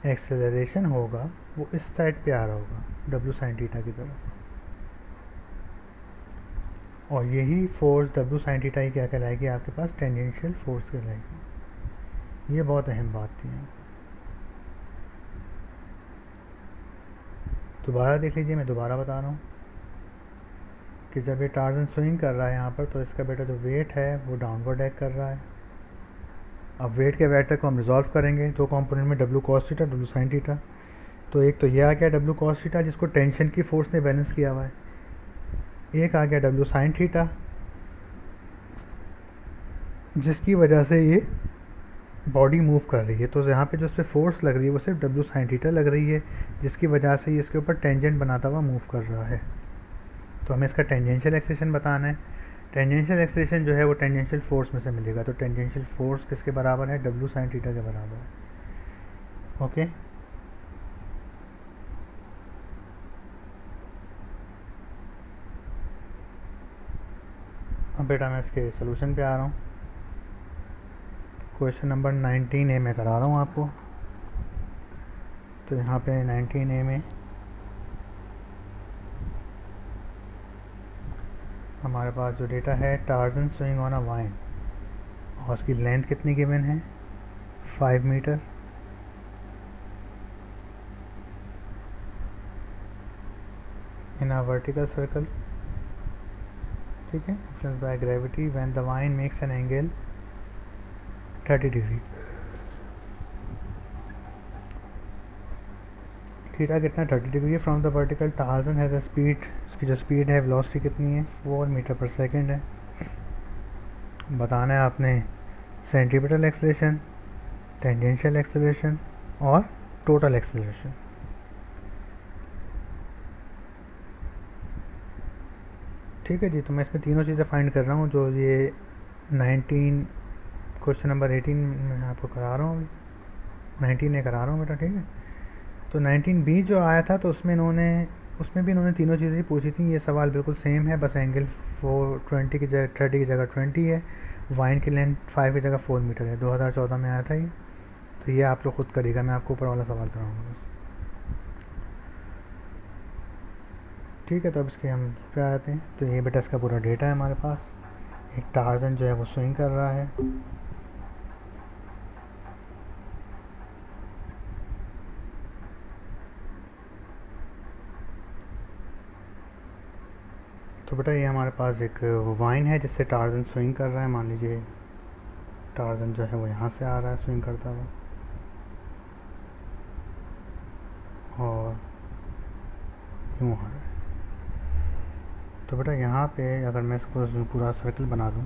एक्सेलरेशन होगा वो इस साइड पे आ रहा होगा डब्ल्यू साइन थीटा की तरफ, और यही फोर्स डब्ल्यू साइन थीटा ही क्या कहलाएगी आपके पास, टेंजेंशियल फोर्स कहलाएगी। ये बहुत अहम बात थी। दोबारा देख लीजिए, मैं दोबारा बता रहा हूँ कि जब ये टार्जन स्विंग कर रहा है यहाँ पर, तो इसका बेटा जो वेट है वो डाउनवर्ड एक्ट कर रहा है। अब वेट के वेक्टर को हम रिजॉल्व करेंगे दो कंपोनेंट में, W cos theta, W sine theta. तो एक तो ये आ गया डब्ल्यू कॉस थीटा जिसको टेंशन की फोर्स ने बैलेंस किया हुआ है, एक आ गया डब्ल्यू साइन थीटा जिसकी वजह से ये बॉडी मूव कर रही है। तो यहाँ पे जो इस पर फोर्स लग रही है वो सिर्फ डब्ल्यू साइन थीटा लग रही है, जिसकी वजह से ये इसके ऊपर टेंजेंट बनाता हुआ मूव कर रहा है। तो हमें इसका टेंजेंशियल एक्सेलरेशन बताना है। टेंजेंशियल एक्सेलरेशन जो है वो टेंजेंशियल फोर्स में से मिलेगा। तो टेंजेंशियल फोर्स किसके बराबर है, डब्ल्यू साइन थीटा के बराबर है। ओके, अब बेटा मैं इसके सोल्यूशन पे आ रहा हूँ। क्वेश्चन नंबर 19A में करा रहा हूँ आपको। तो यहाँ पे 19A में हमारे पास जो डेटा है, Tarzan swing on a vine, और उसकी लेंथ कितनी गिवन है, 5 metre. In a vertical circle, ठीक है, influence by gravity when the vine makes an angle 30 degree. Theta कितना, 30 डिग्री है from the vertical. Tarzan has a speed, इसकी जो स्पीड है, वेलोसिटी कितनी है, 4 मीटर पर सेकेंड है। बताना है आपने सेंट्रीपिटल एक्सेलरेशन, टेंजेंशियल एक्सेलरेशन और टोटल एक्सेलरेशन। ठीक है जी, तो मैं इसमें तीनों चीज़ें फाइंड कर रहा हूँ जो ये 19 क्वेश्चन नंबर 18 मैं आपको करा रहा हूँ, 19A करा रहा हूँ बेटा, ठीक है। तो 19B जो आया था तो उसमें भी इन्होंने तीनों चीज़ें पूछी थी। ये सवाल बिल्कुल सेम है, बस एंगल 420 की जगह 30 की जगह 20 है, वाइन की लेंथ 5 की जगह 4 मीटर है। 2014 में आया था ये। तो ये आप लोग खुद करिएगा, मैं आपको ऊपर वाला सवाल कराऊंगा बस। ठीक है, तो अब इसके हम पे आते हैं। तो ये बेटा इसका पूरा डेटा है हमारे पास। एक टार्जन जो है वो स्विंग कर रहा है, तो बेटा ये हमारे पास एक वाइन है जिससे टार्जन स्विंग कर रहा है। मान लीजिए टार्जन जो है वो यहाँ से आ रहा है स्विंग करता हुआ, और यूँ आ रहा है। तो बेटा यहाँ पे अगर मैं इसको पूरा सर्कल बना दूँ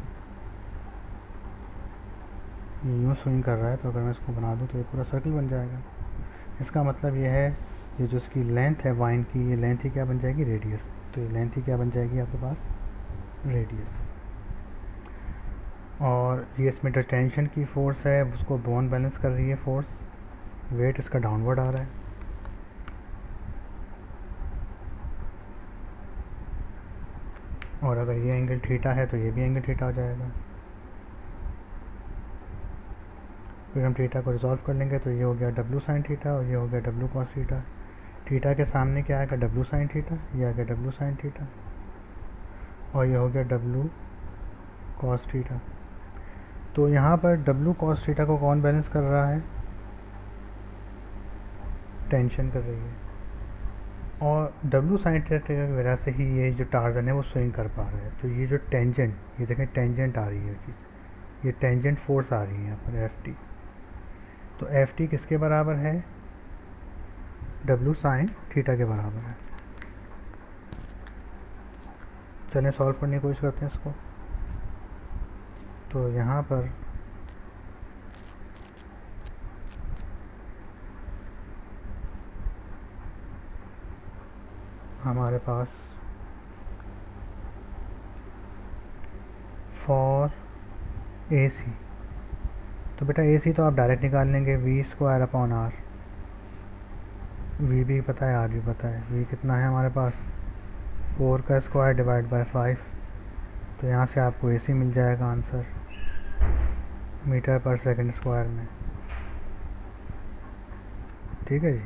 ये यूँ स्विंग कर रहा है, तो अगर मैं इसको बना दूँ तो ये पूरा सर्कल बन जाएगा। इसका मतलब ये है ये जो इसकी लेंथ है वाइन की, ये लेंथ ही क्या बन जाएगी, रेडियस। तो ये लेंथ ही क्या बन जाएगी आपके पास, रेडियस। और ये इसमें जो टेंशन की फोर्स है उसको बोन बैलेंस कर रही है फोर्स, वेट इसका डाउनवर्ड आ रहा है। और अगर ये एंगल थीटा है तो ये भी एंगल थीटा हो जाएगा। फिर हम थीटा को रिजॉल्व कर लेंगे, तो ये हो गया डब्ल्यू साइन थीटा और ये हो गया डब्ल्यू कॉस थीटा। थीटा के सामने क्या आएगा, डब्ल्यू साइन थीटा, ये आ गया डब्ल्यू साइन थीटा, और ये हो गया डब्ल्यू कॉस थीटा। तो यहाँ पर डब्ल्यू कॉस थीटा को कौन बैलेंस कर रहा है, टेंशन कर रही है। और डब्ल्यू साइन थीटा की वजह से ही ये जो टार्जन है वो स्विंग कर पा रहा है। तो ये जो टेंजेंट, ये देखें टेंजेंट आ रही है चीज़, ये टेंजेंट फोर्स आ रही है यहाँ पर एफ टी। तो एफ टी किसके बराबर है, डब्ल्यू साइन थीटा के बराबर है। चलें सॉल्व करने की कोशिश करते हैं इसको। तो यहाँ पर हमारे पास फॉर ए सी, तो बेटा ए सी तो आप डायरेक्ट निकाल लेंगे, v square upon r. V भी पता है, आर भी पता है। वी कितना है हमारे पास, 4 का स्क्वायर डिवाइड बाय 5। तो यहाँ से आपको ए सी मिल जाएगा आंसर मीटर पर सेकंड स्क्वायर में। ठीक है जी।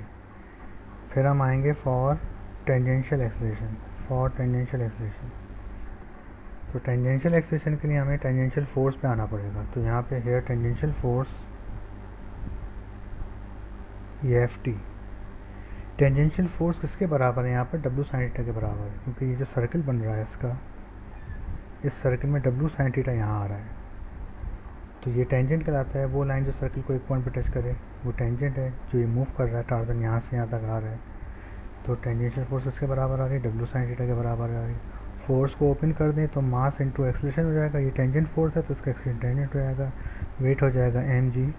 फिर हम आएंगे for tangential acceleration. For tangential acceleration, तो टेंजेंशियल एक्सेलरेशन के लिए हमें टेंजेंशियल फोर्स पे आना पड़ेगा। तो यहाँ पे है टेंजेंशियल फोर्स, ये एफ टी। टेंजेंशियल फोर्स किसके बराबर है यहाँ पर, डब्ल्यू साइन थीटा के बराबर है, क्योंकि ये जो सर्कल बन रहा है इसका, इस सर्कल में डब्ल्यू साइन थीटा यहाँ आ रहा है। तो ये टेंजेंट कहलाता है, वो लाइन जो सर्कल को एक पॉइंट पे टच करे वो टेंजेंट है। जो ये मूव कर रहा है टार्जन यहाँ से यहाँ तक आ रहा है, तो टेंजेंशियल फोर्स इसके बराबर आ रही है, डब्ल्यू साइन थीटा के बराबर आ रही है। फोर्स को ओपन कर दें तो मास इंटू एक्सेलरेशन हो जाएगा। ये टेंजेंट फोर्स है तो इसका एक्सेलरेशन टेंजेंट हो जाएगा। वेट हो जाएगा एम जी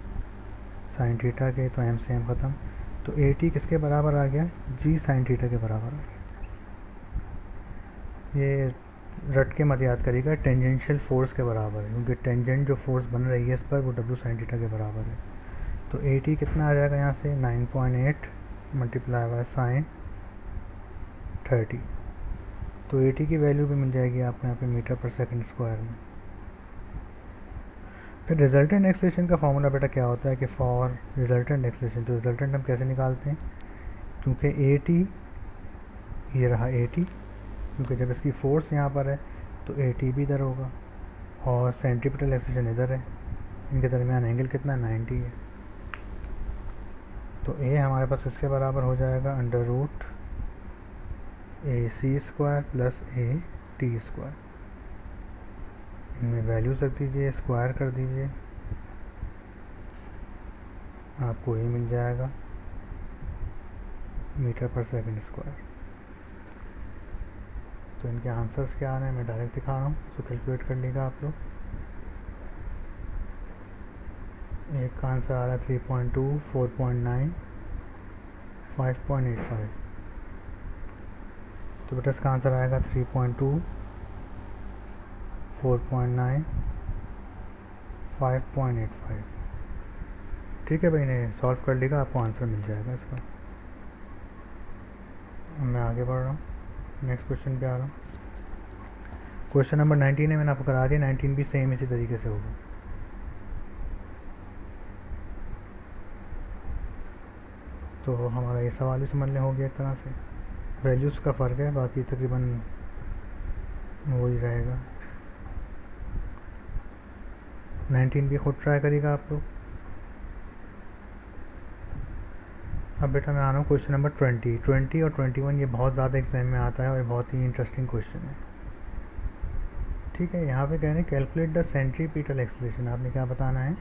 साइन थीटा के, तो एम से एम ख़त्म। तो ए टी किसके बराबर आ गया, जी साइन थीटा के बराबर आ गया। ये रट के मत याद करिएगा, टेंजेंशियल फोर्स के बराबर है, क्योंकि टेंजेंट जो फोर्स बन रही है इस पर वो डब्ल्यू साइन थीटा के बराबर है। तो ए टी कितना आ जाएगा यहाँ से, 9.8 मल्टीप्लाई बाय साइन 30। तो ए टी की वैल्यू भी मिल जाएगी आपको यहाँ पे मीटर पर सेकंड स्क्वायर में। फिर रिजल्टेंट एक्सेलरेशन का फॉर्मूला बेटा क्या होता है कि फॉर रिजल्टेंट एक्सेलरेशन, तो रिजल्टेंट हम कैसे निकालते हैं, क्योंकि ए टी, ये रहा ए टी, क्योंकि जब इसकी फोर्स यहाँ पर है तो ए टी भी इधर होगा, और सेंट्रीपिटल एक्सेलरेशन इधर है, इनके दरमियान एंगल कितना है, 90 है। तो ए हमारे पास इसके बराबर हो जाएगा under root a c square plus a t square. इनमें वैल्यूज रख दीजिए, स्क्वायर कर दीजिए, आपको ये मिल जाएगा मीटर पर सेकंड स्क्वायर। तो इनके आंसर्स क्या आ रहे हैं मैं डायरेक्ट दिखा रहा हूँ, तो कैलकुलेट कर लीजिएगा आप लोग। एक का आंसर आ रहा है 3.2, 4.9, 5.85। तो बेटा इसका आंसर आएगा 3.2, 4.9, 5.85। ठीक है भाई, इन्हें सॉल्व कर लेगा, आपको आंसर मिल जाएगा इसका। मैं आगे बढ़ रहा हूँ, नेक्स्ट क्वेश्चन पे आ रहा हूँ। क्वेश्चन नंबर 19 है, मैंने आपको करा दिया। 19 भी सेम इसी तरीके से होगा। तो हमारा ये सवाल भी समझ लें हो गया एक तरह से। वैल्यूज़ का फ़र्क है, बाकी तकरीबन वही रहेगा। 19 भी खुद ट्राई करिएगा आप लोग। अब बेटा मैं आ रहा हूँ क्वेश्चन नंबर 20 और 21। ये बहुत ज़्यादा एग्जाम में आता है और बहुत ही इंटरेस्टिंग क्वेश्चन है। ठीक है, यहाँ पे कह रहे हैं कैलकुलेट द सेंट्रीपिटल एक्सेलरेशन। आपने क्या बताना है,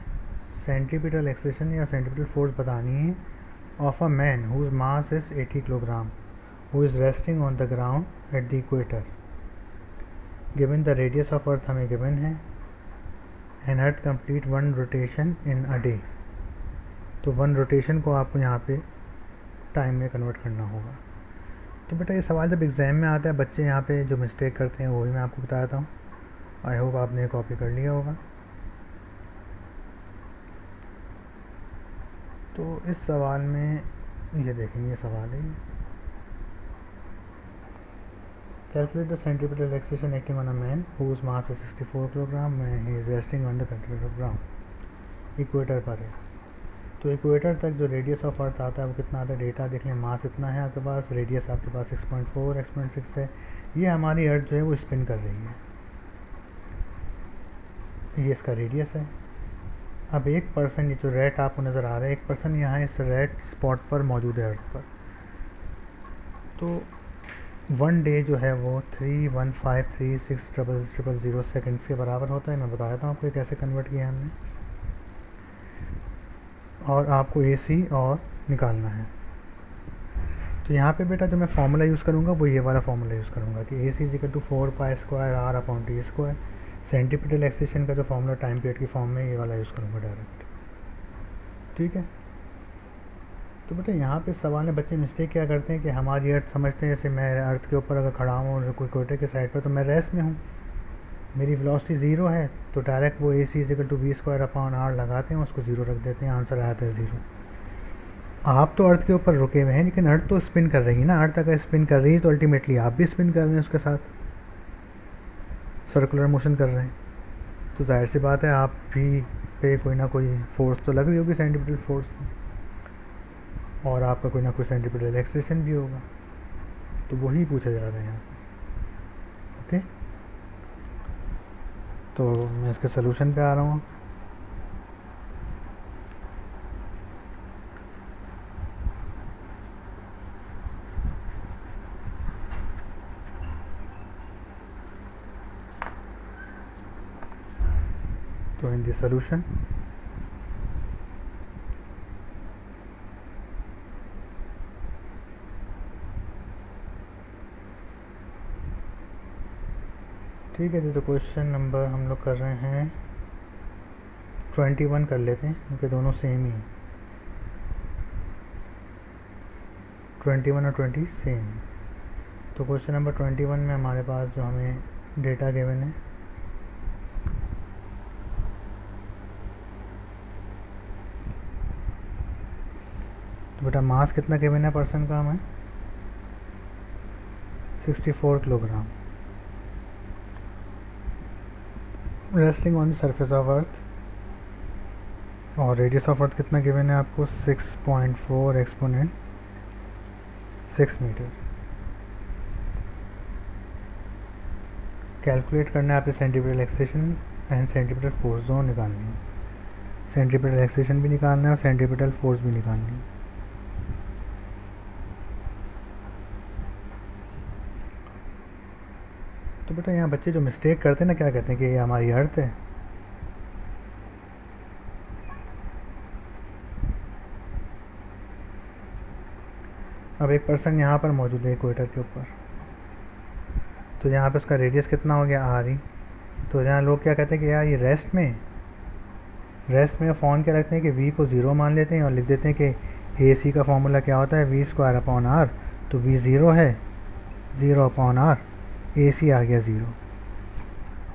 सेंट्रीपिटल एक्सेलरेशन या सेंट्रीपिटल फोर्स बतानी है of a man whose mass is 80 kilogram who is resting on the ground at the equator. Given the radius of earth हमें गिवन है, an earth complete 1 rotation in a day. तो 1 rotation को आपको यहाँ पे time में convert करना होगा। तो बेटा ये सवाल जब एग्ज़ाम में आता है, बच्चे यहाँ पे जो मिस्टेक करते हैं वो भी मैं आपको बताता हूँ। आई होप आपने कॉपी कर लिया होगा। तो इस सवाल में ये देखेंगे, ये सवाल है, calculate the centripetal relaxation acting on a man whose mass is 64 kilogram and he is resting on the continent of ground. Equator पर है, तो इक्वेटर तक जो रेडियस ऑफ अर्थ आता है वो कितना आता है, डेटा देख लें। मास इतना है आपके पास, रेडियस आपके पास 6.4 x.6 है। ये हमारी अर्थ जो है वो स्पिन कर रही है, ये इसका रेडियस है। अब एक पर्सन, ये जो रेड आपको नज़र आ रहा है, एक पर्सन यहाँ इस रेड स्पॉट पर मौजूद है अर्थ पर। तो 1 डे जो है वो 3153600 सेकेंड्स के बराबर होता है। मैं बताया था आपको कैसे कन्वर्ट किया हमने। और आपको AC और निकालना है। तो यहाँ पे बेटा जो मैं फार्मूला यूज़ करूँगा वो ये वाला फार्मूला यूज़ करूँगा कि AC = 4π² r/t²। सेंट्रीपिटल एक्सेशन का जो फार्मूला टाइम पीरियड की फॉर्म में, ये वाला यूज़ करूँगा डायरेक्ट। ठीक है। तो बेटा यहाँ पे सवाल में बच्चे मिस्टेक क्या करते हैं कि हमारी अर्थ समझते हैं, जैसे मैं अर्थ के ऊपर अगर खड़ा हूँ और कोई इक्वेटर के साइड पर, तो मैं रेस्ट में हूँ, मेरी वेलोसिटी 0 है, तो डायरेक्ट वो AC = v²/r लगाते हैं, उसको 0 रख देते हैं, आंसर आता है 0। आप तो अर्थ के ऊपर रुके हुए हैं, लेकिन अर्थ तो स्पिन कर रही है ना। अर्थ अगर स्पिन कर रही है तो अल्टीमेटली आप भी स्पिन कर रहे हैं, उसके साथ सर्कुलर मोशन कर रहे हैं। तो जाहिर सी बात है आप भी पे कोई ना कोई फोर्स तो लग रही होगी, सेंट्रीपिटल फोर्स, और आपका कोई ना कोई सेंट्रीपिटल रिलैक्सेशन भी होगा। तो वही पूछे जा रहे हैं। ओके, तो मैं इसके सलूशन पे आ रहा हूँ। तो इन द सॉल्यूशन ठीक है जी। तो क्वेश्चन नंबर हम लोग कर रहे हैं 21 कर लेते हैं, क्योंकि दोनों सेम ही हैं। 21 और 20 सेम। तो क्वेश्चन नंबर 21 में हमारे पास जो हमें डेटा गिवन है, तो बेटा मास कितना गिवन है पर्सन का हमें, 64 kilogram, resting on the surface of earth, और रेडियस ऑफ अर्थ कितना गिवन है आपको, 6.4 एक्सपोनेंट 6 मीटर। कैलकुलेट करना है आपके centripetal relaxation and centripetal force दोनों निकालनी है। सेंट्रीपिटल रिलैक्सेशन भी निकालना है और सेंट्रीपिटल फोर्स भी निकालनी है। तो बेटा यहाँ बच्चे जो मिस्टेक करते हैं ना, क्या कहते हैं कि ये हमारी अर्थ है। अब एक पर्सन यहाँ पर मौजूद है इक्वेटर के ऊपर, तो यहाँ पे उसका रेडियस कितना हो गया, r ही। तो यहाँ लोग क्या कहते हैं कि यार ये रेस्ट में फ़ोन क्या रखते हैं कि v को 0 मान लेते हैं और लिख देते हैं कि AC का फॉर्मूला क्या होता है, v²/r। तो v 0 है, 0/r, AC आ गया 0।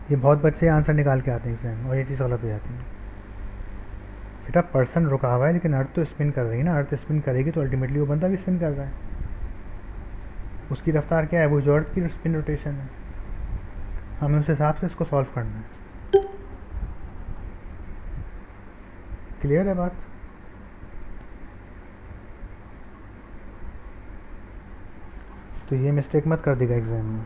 ये बहुत बच्चे आंसर निकाल के आते हैं एग्जाम और ये चीज़ गलत हो जाती है। बेटा पर्सन रुका हुआ है, लेकिन अर्थ तो स्पिन कर रही है ना। अर्थ स्पिन करेगी तो अल्टीमेटली वो बंदा भी स्पिन कर रहा है। उसकी रफ्तार क्या है, वो जो अर्थ की स्पिन रोटेशन है, हमें उस हिसाब से इसको सॉल्व करना है। क्लियर है बात। तो ये मिस्टेक मत कर देगा एग्जाम में।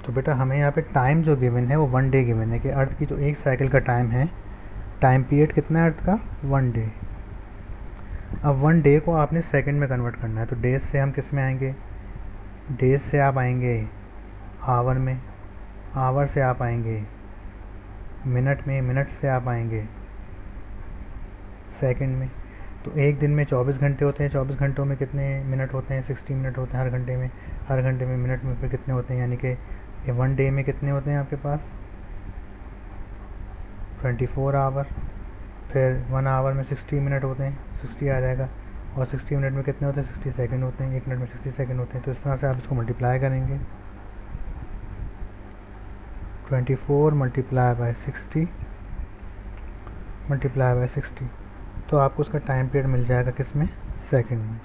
तो बेटा हमें यहाँ पे टाइम जो गिवन है वो 1 डे गिवन है, कि अर्थ की जो एक साइकिल का टाइम है, टाइम पीरियड कितना है अर्थ का, 1 डे। अब 1 डे को आपने सेकंड में कन्वर्ट करना है। तो डेज से हम किस में आएंगे, डेज से आप आएंगे आवर में, आवर से आप आएंगे मिनट में, मिनट से आप आएंगे सेकंड में। तो एक दिन में 24 घंटे होते हैं, 24 घंटों में कितने मिनट होते हैं, 60 मिनट होते हैं हर घंटे में, हर घंटे में मिनट में फिर कितने होते हैं, यानी कि ये 1 डे में कितने होते हैं आपके पास 24 आवर, फिर 1 आवर में 60 मिनट होते हैं, 60 आ जाएगा, और 60 मिनट में कितने होते हैं 60 सेकंड होते हैं, 1 मिनट में 60 सेकंड होते हैं। तो इस तरह से आप इसको मल्टीप्लाई करेंगे, 24 मल्टीप्लाई बाय 60 मल्टीप्लाई बाय 60, तो आपको उसका टाइम पीरियड मिल जाएगा किस में, सेकंड में।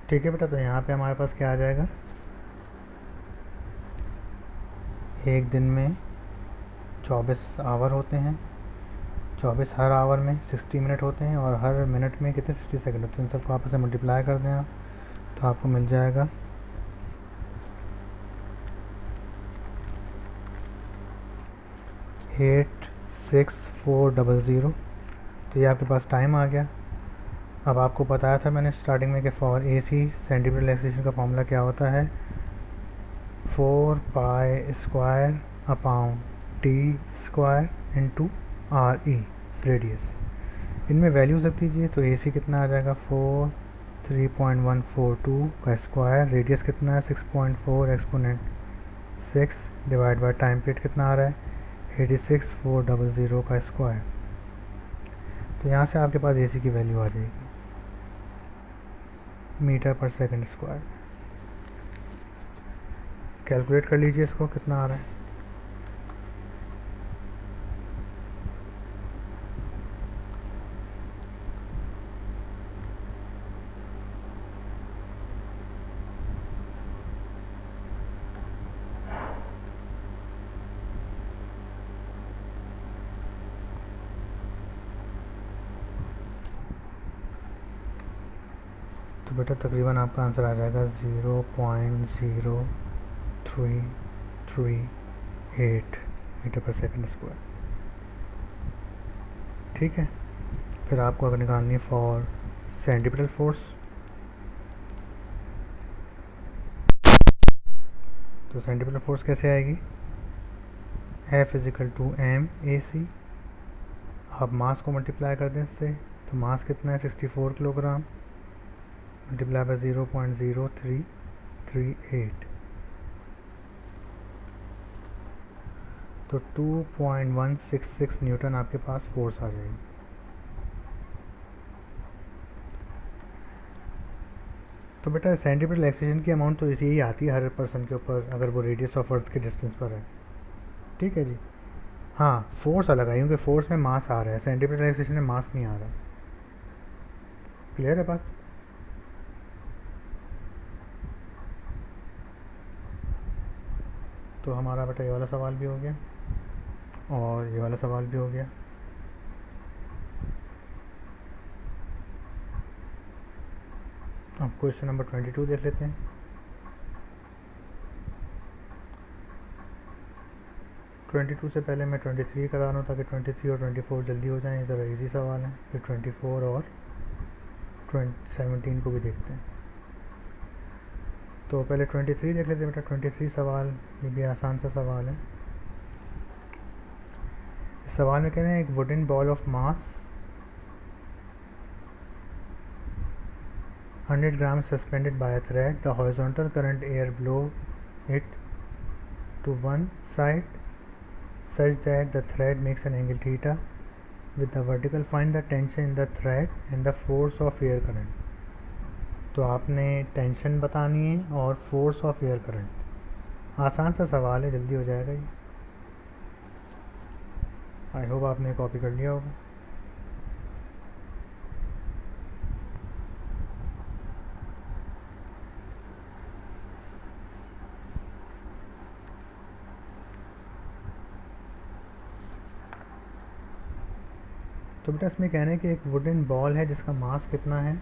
ठीक है बेटा, तो यहाँ पे हमारे पास क्या आ जाएगा, एक दिन में 24 आवर होते हैं, 24 हर आवर में 60 मिनट होते हैं, और हर मिनट में कितने 60 सेकंड होते हैं। इन सबको आपस में मल्टीप्लाई कर दें आप, तो आपको मिल जाएगा 86400। तो ये आपके पास टाइम आ गया। अब आपको बताया था मैंने स्टार्टिंग में कि फॉर AC सेंटीग्रेड रिलैक्सेशन का फॉर्मूला क्या होता है, 4 pi square upon T square into RE radius. इनमें वैल्यूज रख दीजिए, तो AC कितना आ जाएगा 3.142 का स्क्वायर, रेडियस कितना है 6.4 exponent 6 divide by time period कितना आ रहा है 86400 का स्क्वायर। तो यहाँ से आपके पास AC की वैल्यू आ जाएगी मीटर पर सेकंड स्क्वायर। कैलकुलेट कर लीजिए इसको कितना आ रहा है। तो बेटा तकरीबन आपका आंसर आ जाएगा 0.0338 मीटर पर सेकंड स्क्वायर। ठीक है, फिर आपको अगर निकालनी है फॉर सेंटीपिटल फोर्स, तो सेंटीपिटल फोर्स कैसे आएगी, F इजिकल टू MAC। आप मास को मल्टीप्लाई कर दें इससे, तो मास कितना है 64 किलोग्राम मल्टीप्लाई बाय 0.0338, तो 2.166 न्यूटन आपके पास फोर्स आ जाएगी। तो बेटा सेंटीपिटल रिलैक्सेशन की अमाउंट तो इसी ही आती है हर पर्सन के ऊपर, अगर वो रेडियस ऑफ अर्थ के डिस्टेंस पर है। ठीक है जी, हाँ फोर्स अलग है, क्योंकि फोर्स में मास आ रहा है, सेंटीपिटल रिलैक्सेशन में मास नहीं आ रहा है। क्लियर है बात। तो हमारा बेटा ये वाला सवाल भी हो गया और ये वाला सवाल भी हो गया। अब क्वेश्चन नंबर 22 देख लेते हैं। 22 से पहले मैं 23 करा रहा हूँ ताकि 23 और 24 जल्दी हो जाएं। ज़रा इजी सवाल है। फिर 24 और 17 को भी देखते हैं। तो पहले 23 देख लेते हैं बेटा। 23 सवाल ये भी आसान सा सवाल है। इस सवाल में कह रहे हैं एक wooden ball of mass 100 gram suspended bye a thread, the horizontal current air blow it to one side such that the thread makes an angle theta with the vertical. Find the tension in the thread and the force of air current. तो आपने tension बतानी है और force of air current. आसान सा सवाल है, जल्दी हो जाएगा ये। आई होप आपने कॉपी कर लिया होगा। तो बेटा इसमें कहना है कि एक वुडन बॉल है जिसका मास कितना है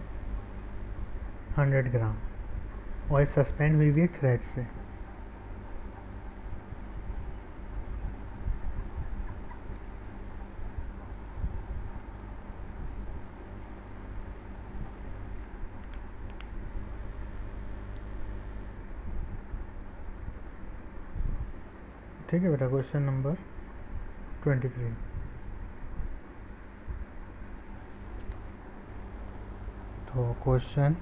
100 ग्राम और ये सस्पेंड हुई हुई है थ्रेड से। ठीक है बेटा, क्वेश्चन नंबर 23। तो क्वेश्चन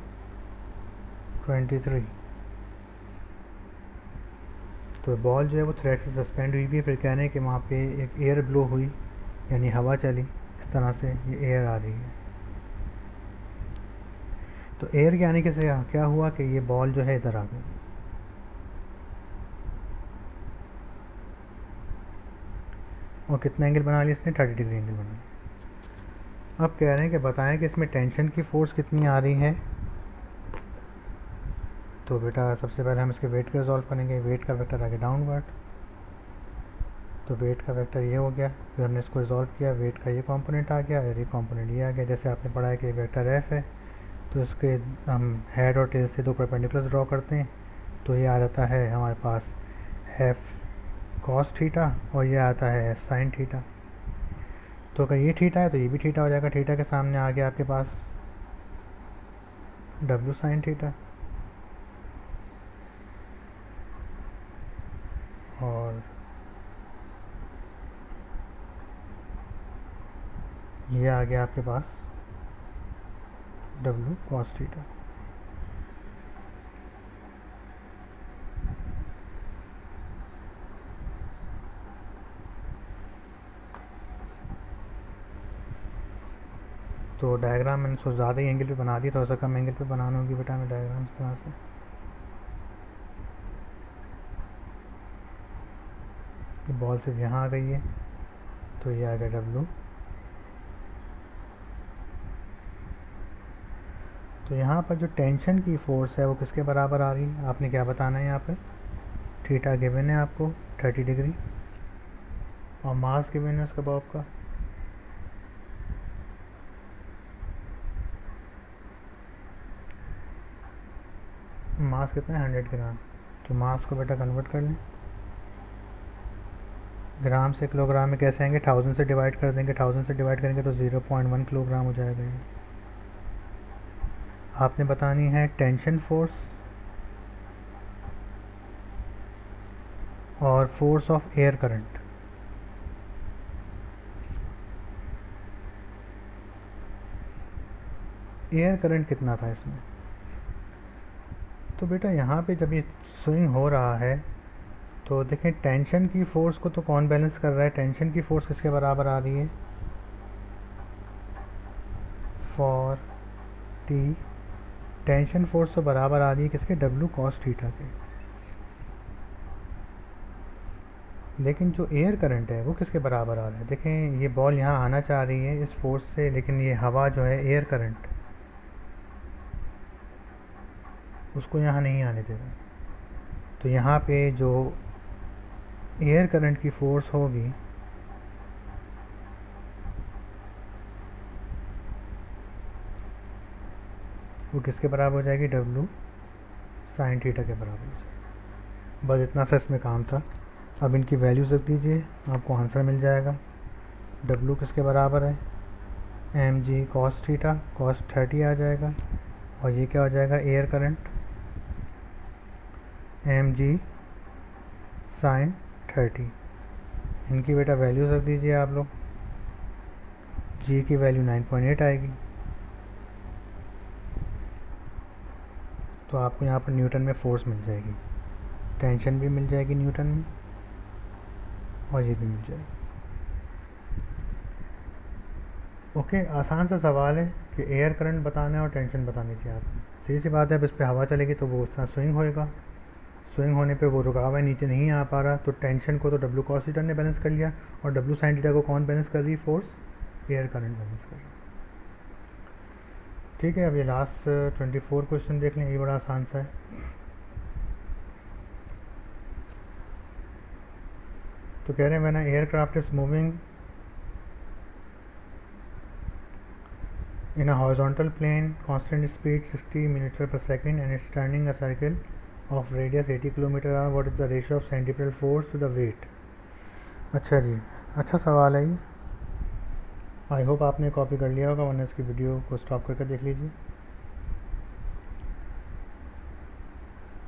23, तो बॉल जो है वो थ्रेड से सस्पेंड हुई भी है, फिर कह रहे हैं कि वहाँ पे एक एयर ब्लो हुई, यानी हवा चली, इस तरह से ये एयर आ रही है। तो एयर के आने के से क्या हुआ कि ये बॉल जो है इधर आ गई, और कितना एंगल बना लिया इसने, 30 डिग्री एंगल बना लिया। अब कह रहे हैं कि बताएं कि इसमें टेंशन की फोर्स कितनी आ रही है। तो बेटा सबसे पहले हम इसके वेट को रिजॉल्व करेंगे। वेट का वेक्टर आ गया डाउनवर्ड, तो वेट का वेक्टर ये हो गया। फिर हमने इसको रिजॉल्व किया, वेट का ये कंपोनेंट आ गया और ये कंपोनेंट ये आ गया। जैसे आपने पढ़ा है कि वेक्टर एफ है, तो इसके हम हेड और टेल से दो परपेंडिकुलर्स ड्रॉ करते हैं, तो ये आ जाता है हमारे पास एफ कॉस थीटा और ये आता है एफ साइन थीटा। तो अगर ये थीटा है तो ये भी थीटा हो जाएगा। थीटा के सामने आ गया आपके पास डब्ल्यू साइन थीटा, और ये आ गया आपके पास डब्ल्यू कॉस थीटा। तो डायग्राम मैंने उसको ज़्यादा ही एंगल पे बना दिया, थोड़ा सा कम एंगल पे बनाना होगी बेटा हमें डायग्राम इस तरह से। ये बॉल सिर्फ यहाँ आ गई है, तो ये आ गया डब्ल्यू। तो यहाँ पर जो टेंशन की फोर्स है वो किसके बराबर आ रही है, आपने क्या बताना है यहाँ पर। थीटा गिवन है आपको 30 डिग्री, और मास गिवन है उसका बॉब का मास कितना है 100 ग्राम। तो मास को बेटा कन्वर्ट कर लें, ग्राम से किलोग्राम में कैसे आएंगे, 1000 से डिवाइड कर देंगे, 1000 से डिवाइड करेंगे तो 0.1 किलोग्राम हो जाएगा ये। आपने बतानी है टेंशन फोर्स और force of air current. Air current कितना था इसमें। तो बेटा यहाँ पे जब ये स्विंग हो रहा है तो देखें टेंशन की फोर्स को तो कौन बैलेंस कर रहा है, टेंशन की फोर्स किसके बराबर आ रही है, फॉर टी। टेंशन फोर्स तो बराबर आ रही है किसके, डब्ल्यू कॉस थीटा के। लेकिन जो एयर करंट है वो किसके बराबर आ रहा है। देखें ये बॉल यहाँ आना चाह रही है इस फोर्स से, लेकिन ये हवा जो है एयर करंट उसको यहाँ नहीं आने दे रहा। तो यहाँ पे जो एयर करंट की फोर्स होगी वो किसके बराबर हो जाएगी, डब्ल्यू साइन थीटा के बराबर हो जाएगी। बस इतना सा इसमें काम था। अब इनकी वैल्यूज रख दीजिए, आपको आंसर मिल जाएगा। डब्ल्यू किसके बराबर है, m g cos theta, cos 30 आ जाएगा, और ये क्या हो जाएगा air current, m g sine 30। इनकी बेटा वैल्यूज रख दीजिए आप लोग। जी की वैल्यू 9.8 आएगी, तो आपको यहाँ पर न्यूटन में फोर्स मिल जाएगी, टेंशन भी मिल जाएगी न्यूटन में, और ये भी मिल जाएगी। ओके, आसान सा सवाल है कि एयर करंट बताना है और टेंशन बतानी चाहिए आपने। सीधी सी बात है, अब इस पर हवा चलेगी तो वो उस तरह स्विंग होएगा, स्विंग होने पे वो रुका हुआ है, नीचे नहीं आ पा रहा, तो टेंशन को तो डब्ल्यू कॉस थीटा ने बैलेंस कर लिया, और डब्ल्यू साइन थीटा को कौन बैलेंस कर रही, फोर्स एयर करंट बैलेंस कर रही। ठीक है, अब ये लास्ट 24 क्वेश्चन देख लें, ये बड़ा आसान सा है। तो कह रहे हैं when a aircraft is moving in a horizontal plane constant speed 60 meter per second and it's turning a circle of radius 80 km/h, what is the ratio of centripetal force to the weight। अच्छा जी, अच्छा सवाल है ये। I hope आपने copy कर लिया होगा, वरना इसकी वीडियो को स्टॉप करके देख लीजिए।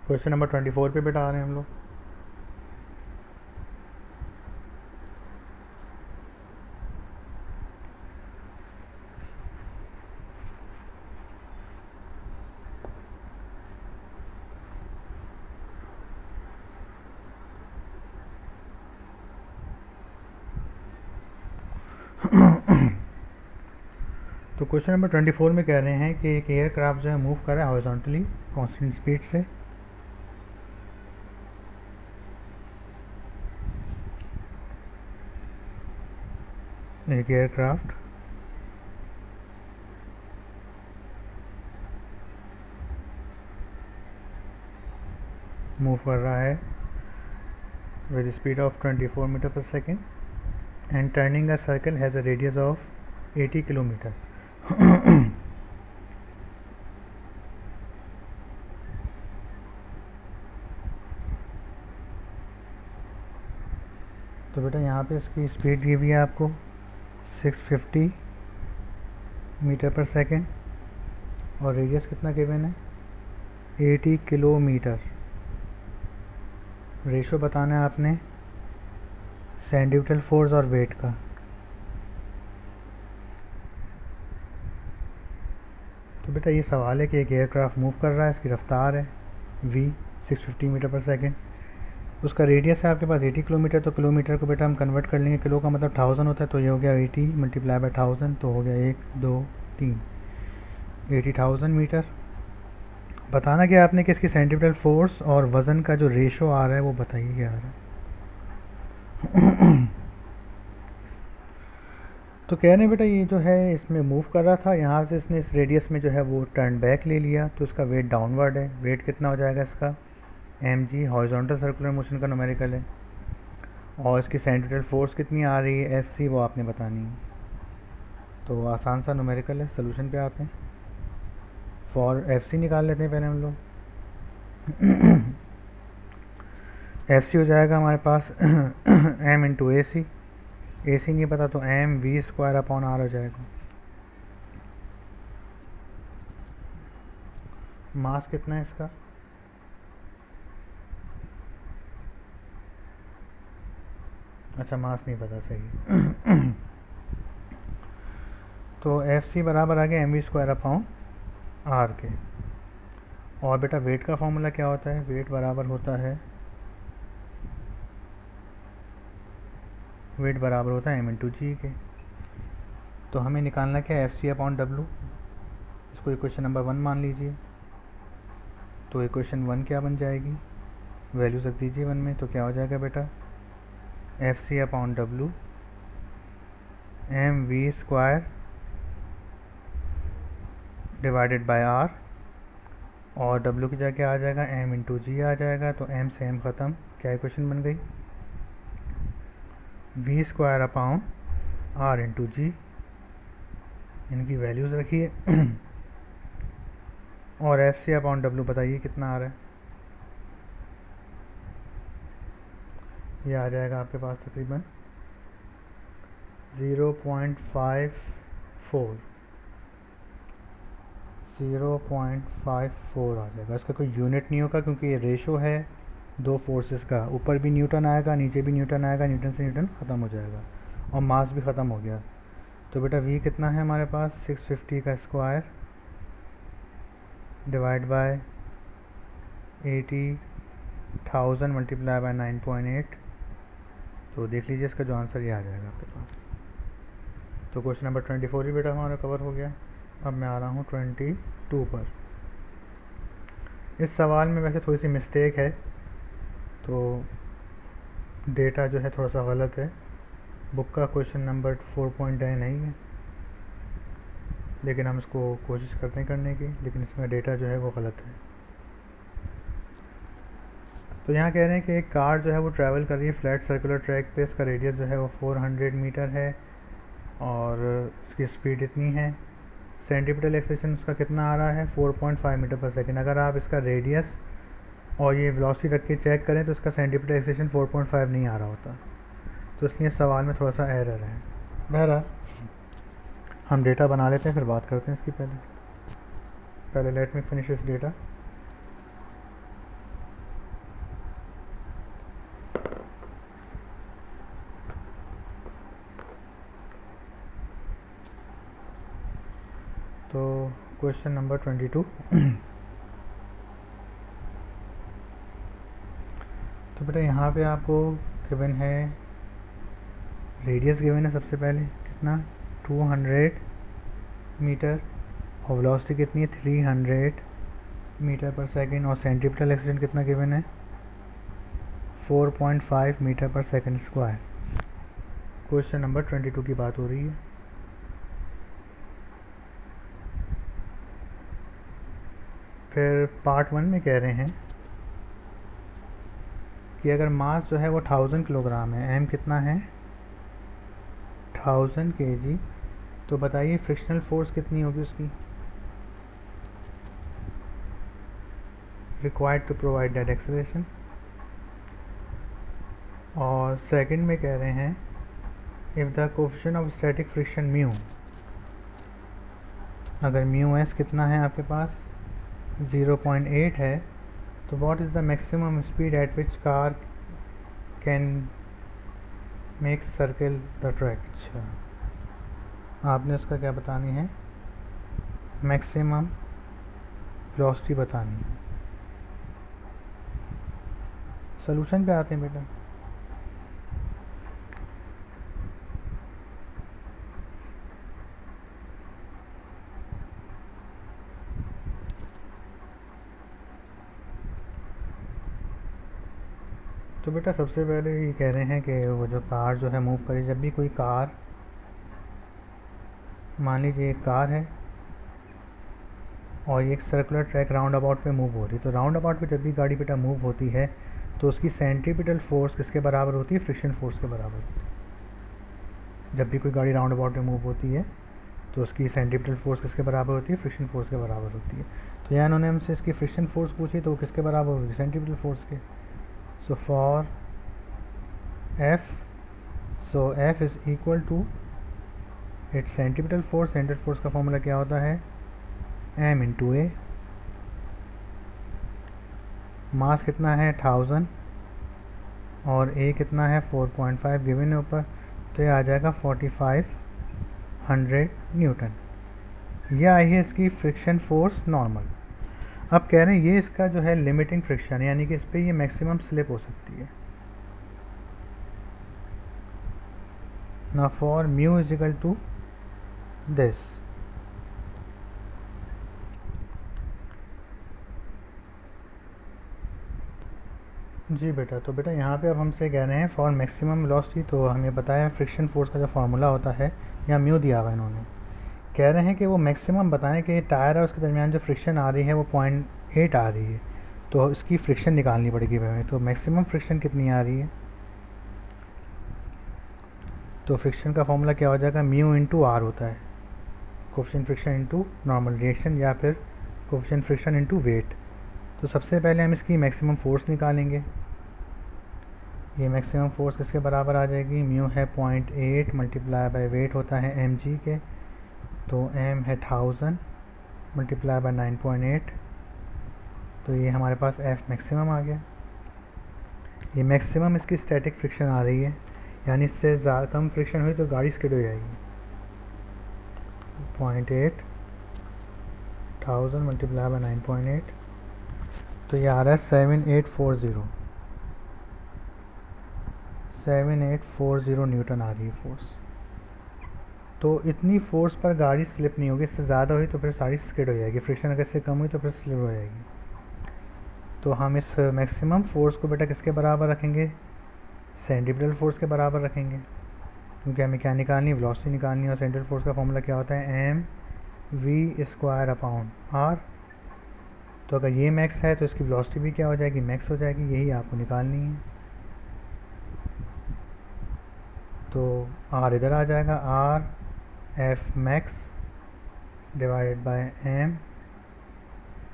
क्वेश्चन नंबर 24 पे बेटा आ रहे हैं हम लोग। तो क्वेश्चन नंबर 24 में कह रहे हैं कि एक एयरक्राफ्ट जो है मूव कर रहा है हॉरिजॉन्टली कांस्टेंट स्पीड से। एक एयरक्राफ्ट मूव कर रहा है with speed of 24 meter per second and turning a circle has a radius of 80 kilometer. तो बेटा यहाँ पे इसकी स्पीड दी हुई है आपको 650 मीटर पर सेकेंड और रेडियस कितना गिवन है 80 किलोमीटर। रेशो बताना है आपने सेंट्रीफ्यूगल फोर्स और वेट का। तो बेटा ये सवाल है कि एक एयरक्राफ्ट मूव कर रहा है, इसकी रफ्तार है v 650 मीटर पर सेकेंड, उसका रेडियस है आपके पास 80 किलोमीटर। तो किलोमीटर को बेटा हम कन्वर्ट कर लेंगे, किलो का मतलब 1000 होता है, तो ये हो गया 80 मल्टीप्लाई बाय 1000, तो हो गया 1 2 3 80,000 मीटर। बताना क्या आपने कि इसकी सेंट्रीफ्यूगल फोर्स और वज़न का जो रेशो आ रहा है वो बताइए क्या आ रहा है। तो कह रहे हैं बेटा ये जो है इसमें मूव कर रहा था, यहाँ से इसने इस रेडियस में जो है वो टर्न बैक ले लिया, तो इसका वेट डाउनवर्ड है। वेट कितना हो जाएगा इसका mg, हॉरिजॉन्टल सर्कुलर मोशन का न्यूमेरिकल है, और इसकी सेंट्रीफ्यूगल फोर्स कितनी आ रही है fc, वो आपने बतानी है। तो आसान सा न्यूमेरिकल है, सोल्यूशन पे आते हैं। फॉर fc निकाल लेते हैं पहले हम लोग। fc हो जाएगा हमारे पास m इंटू ए सी, नहीं पता तो m v square upon r हो जाएगा। मास कितना है इसका अच्छा मास नहीं पता, सही। तो fc बराबर आ गया m v square upon r के। और बेटा वेट का फॉर्मूला क्या होता है, वेट बराबर होता है m इंटू जी के। तो हमें निकालना क्या है fc अपॉन w, इसको इक्वेशन नंबर 1 मान लीजिए। तो इक्वेशन 1 क्या बन जाएगी, वैल्यूज रख दीजिए 1 में, तो क्या हो जाएगा बेटा fc upon w m v square divided by r, और w की जगह आ जाएगा m इंटू जी आ जाएगा। तो m से m ख़त्म, क्या इक्वेशन बन गई v square upon r into g. इनकी वैल्यूज़ रखिए और fc अपॉन w बताइए कितना आ रहा है। ये आ जाएगा आपके पास तकरीबन 0.54 आ जाएगा। इसका कोई यूनिट नहीं होगा क्योंकि ये रेशो है दो फोर्सेस का, ऊपर भी न्यूटन आएगा नीचे भी न्यूटन आएगा, न्यूटन से न्यूटन ख़त्म हो जाएगा और मास भी ख़त्म हो गया। तो बेटा v कितना है हमारे पास 650 का square divide bye 80,000 multiply by 9.8, तो देख लीजिए इसका जो आंसर ये आ जाएगा आपके पास। तो क्वेश्चन नंबर 24 भी बेटा हमारा कवर हो गया। अब मैं आ रहा हूँ 22 पर। इस सवाल में वैसे थोड़ी सी मिस्टेक है, तो डेटा जो है थोड़ा सा गलत है। बुक का क्वेश्चन नंबर 4.9 नहीं है, लेकिन हम इसको कोशिश करते हैं करने की, लेकिन इसमें डेटा जो है वो गलत है। तो यहाँ कह रहे हैं कि एक कार जो है वो ट्रैवल कर रही है फ्लैट सर्कुलर ट्रैक पे, इसका रेडियस जो है वो 400 मीटर है और इसकी स्पीड इतनी है। सेंट्रीपिटल एक्सेलेरेशन उसका कितना आ रहा है 4.5 मीटर पर सेकेंड। अगर आप इसका रेडियस और ये वेलोसिटी रख के चेक करें तो इसका सेंट्रीपिटल एक्सेलेरेशन 4.5 नहीं आ रहा होता, तो इसलिए सवाल में थोड़ा सा एरर है। बहरहाल हम डेटा बना लेते हैं फिर बात करते हैं इसकी। पहले let me finish this data. तो क्वेश्चन नंबर 22। तो बेटा यहाँ पे आपको गिवन है रेडियस गिवन है सबसे पहले कितना 200 मीटर और वेलोसिटी कितनी है 300 मीटर पर सेकेंड और सेंटीपिटल एक्सीलरेशन कितना गिवन है 4.5 metre per second square. Question number 22 की बात हो रही है। फिर पार्ट 1 में कह रहे हैं कि अगर मास जो है वो 1000 किलोग्राम है, एम कितना है 1000 kg, तो बताइए फ्रिक्शनल फोर्स कितनी होगी उसकी required to provide that acceleration. और सेकंड में कह रहे हैं if the coefficient of static friction mu, अगर म्यू एस कितना है आपके पास 0.8 है, तो what is the maximum speed at which car can make circle the track. अच्छा, आपने उसका क्या बतानी है मैक्सिमम वेलोसिटी बतानी है। सोल्यूशन पे आते हैं बेटा। तो बेटा सबसे पहले ये कह रहे हैं कि वो जो कार जो है मूव करे, जब भी कोई कार, मान लीजिए एक कार है और एक सर्कुलर ट्रैक राउंड अबाउट पे मूव हो रही है, तो राउंड अबाउट पे जब भी गाड़ी बेटा मूव होती है तो उसकी सेंट्रीपिटल फोर्स किसके बराबर होती है फ्रिक्शन फोर्स के बराबर होती है। जब भी कोई गाड़ी राउंड अबाउट में मूव होती है तो उसकी सेंट्रीपिटल फोर्स किसके बराबर होती है फ्रिक्शन फोर्स के बराबर होती है। तो यहाँ उन्होंने हमसे इसकी फ्रिक्शन फोर्स पूछी तो वो किसके बराबर होगी सेंट्रीपिटल फोर्स के। So for F, so F is equal to its centripetal force, central force का फॉर्मूला क्या होता है m इंटू ए, मास कितना है 1000 और a कितना है 4.5 गिवन है ऊपर, तो ये आ जाएगा 4500 न्यूटन। ये आई है इसकी फ्रिक्शन फोर्स नॉर्मल। अब कह रहे हैं ये इसका जो है लिमिटिंग फ्रिक्शन है, यानी कि इस पर ये मैक्सिमम स्लिप हो सकती है ना। For mu is equal to this, जी बेटा। तो बेटा यहाँ पे अब हमसे कह रहे हैं फॉर मैक्सिमम वेलोसिटी, तो हमें बताया फ्रिक्शन फोर्स का जो फार्मूला होता है यहाँ म्यू दिया हुआ है इन्होंने। कह रहे हैं कि वो मैक्सिमम बताएं कि टायर और उसके दरमियान जो फ्रिक्शन आ रही है वो 0.8 आ रही है, तो इसकी फ्रिक्शन निकालनी पड़ेगी हमें। तो मैक्सिमम फ्रिक्शन कितनी आ रही है, तो फ्रिक्शन का फॉर्मूला क्या हो जाएगा म्यू इंटू आर होता है, coefficient friction into normal reaction या फिर कोएफिशिएंट फ्रिक्शन इंटू वेट। तो सबसे पहले हम इसकी मैक्सिमम फोर्स निकालेंगे। ये मैक्सिमम फोर्स किसके बराबर आ जाएगी, म्यू है 0.8 मल्टीप्लाई बाय वेट होता है mg के, तो m है 1000 मल्टीप्लाई बाय 9.8, तो ये हमारे पास f मैक्सिमम आ गया। ये मैक्सिमम इसकी स्टैटिक फ्रिक्शन आ रही है, यानी इससे ज़्यादा कम फ्रिक्शन हुई तो गाड़ी स्किड हो जाएगी। 0.8 1000 मल्टीप्लाई बाय 9.8, तो ये आ रहा है 7840 न्यूटन आ रही है फोर्स। तो इतनी फोर्स पर गाड़ी स्लिप नहीं होगी, इससे ज़्यादा हुई तो फिर सारी स्किड हो जाएगी, फ्रिक्शन अगर इससे कम हुई तो फिर स्लिप हो जाएगी। तो हम इस मैक्सिमम फोर्स को बेटा किसके बराबर रखेंगे, सेंट्रीपिटल फोर्स के बराबर रखेंगे, क्योंकि हमें क्या निकालनी है वेलोसिटी निकालनी है। और सेंट्रीपिटल फोर्स का फॉर्मूला क्या होता है m v square upon r. तो अगर ये मैक्स है तो इसकी वेलोसिटी भी क्या हो जाएगी मैक्स हो जाएगी, यही आपको निकालनी है। तो आर इधर आ जाएगा, r f max divided by m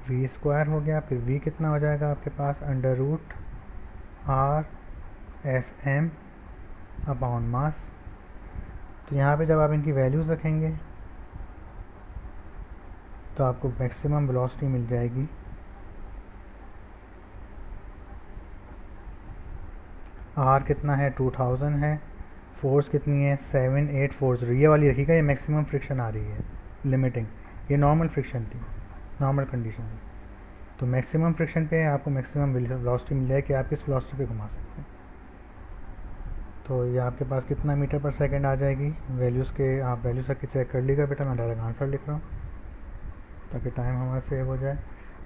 v square हो गया। फिर वी कितना हो जाएगा आपके पास under root r f m upon mass. तो यहाँ पे जब आप इनकी वैल्यूज़ रखेंगे तो आपको मैक्सिमम वेलोसिटी मिल जाएगी आर कितना है 2000 है, फोर्स कितनी है 7840, ये वाली रखिएगा, ये मैक्सिमम फ्रिक्शन आ रही है लिमिटिंग, ये नॉर्मल फ्रिक्शन थी, नॉर्मल कंडीशन थी। तो मैक्सिमम फ्रिक्शन पे आपको मैक्सिमम वेलोसिटी मिल जाए कि आप किस वेलोसिटी पे घुमा सकते हैं। तो ये आपके पास कितना मीटर पर सेकंड आ जाएगी, वैल्यूज़ के आप वैल्यूज़ करके चेक कर लीजिएगा बेटा, मैं डायरेक्ट आंसर लिख रहा हूँ ताकि टाइम हमारा सेव हो जाए।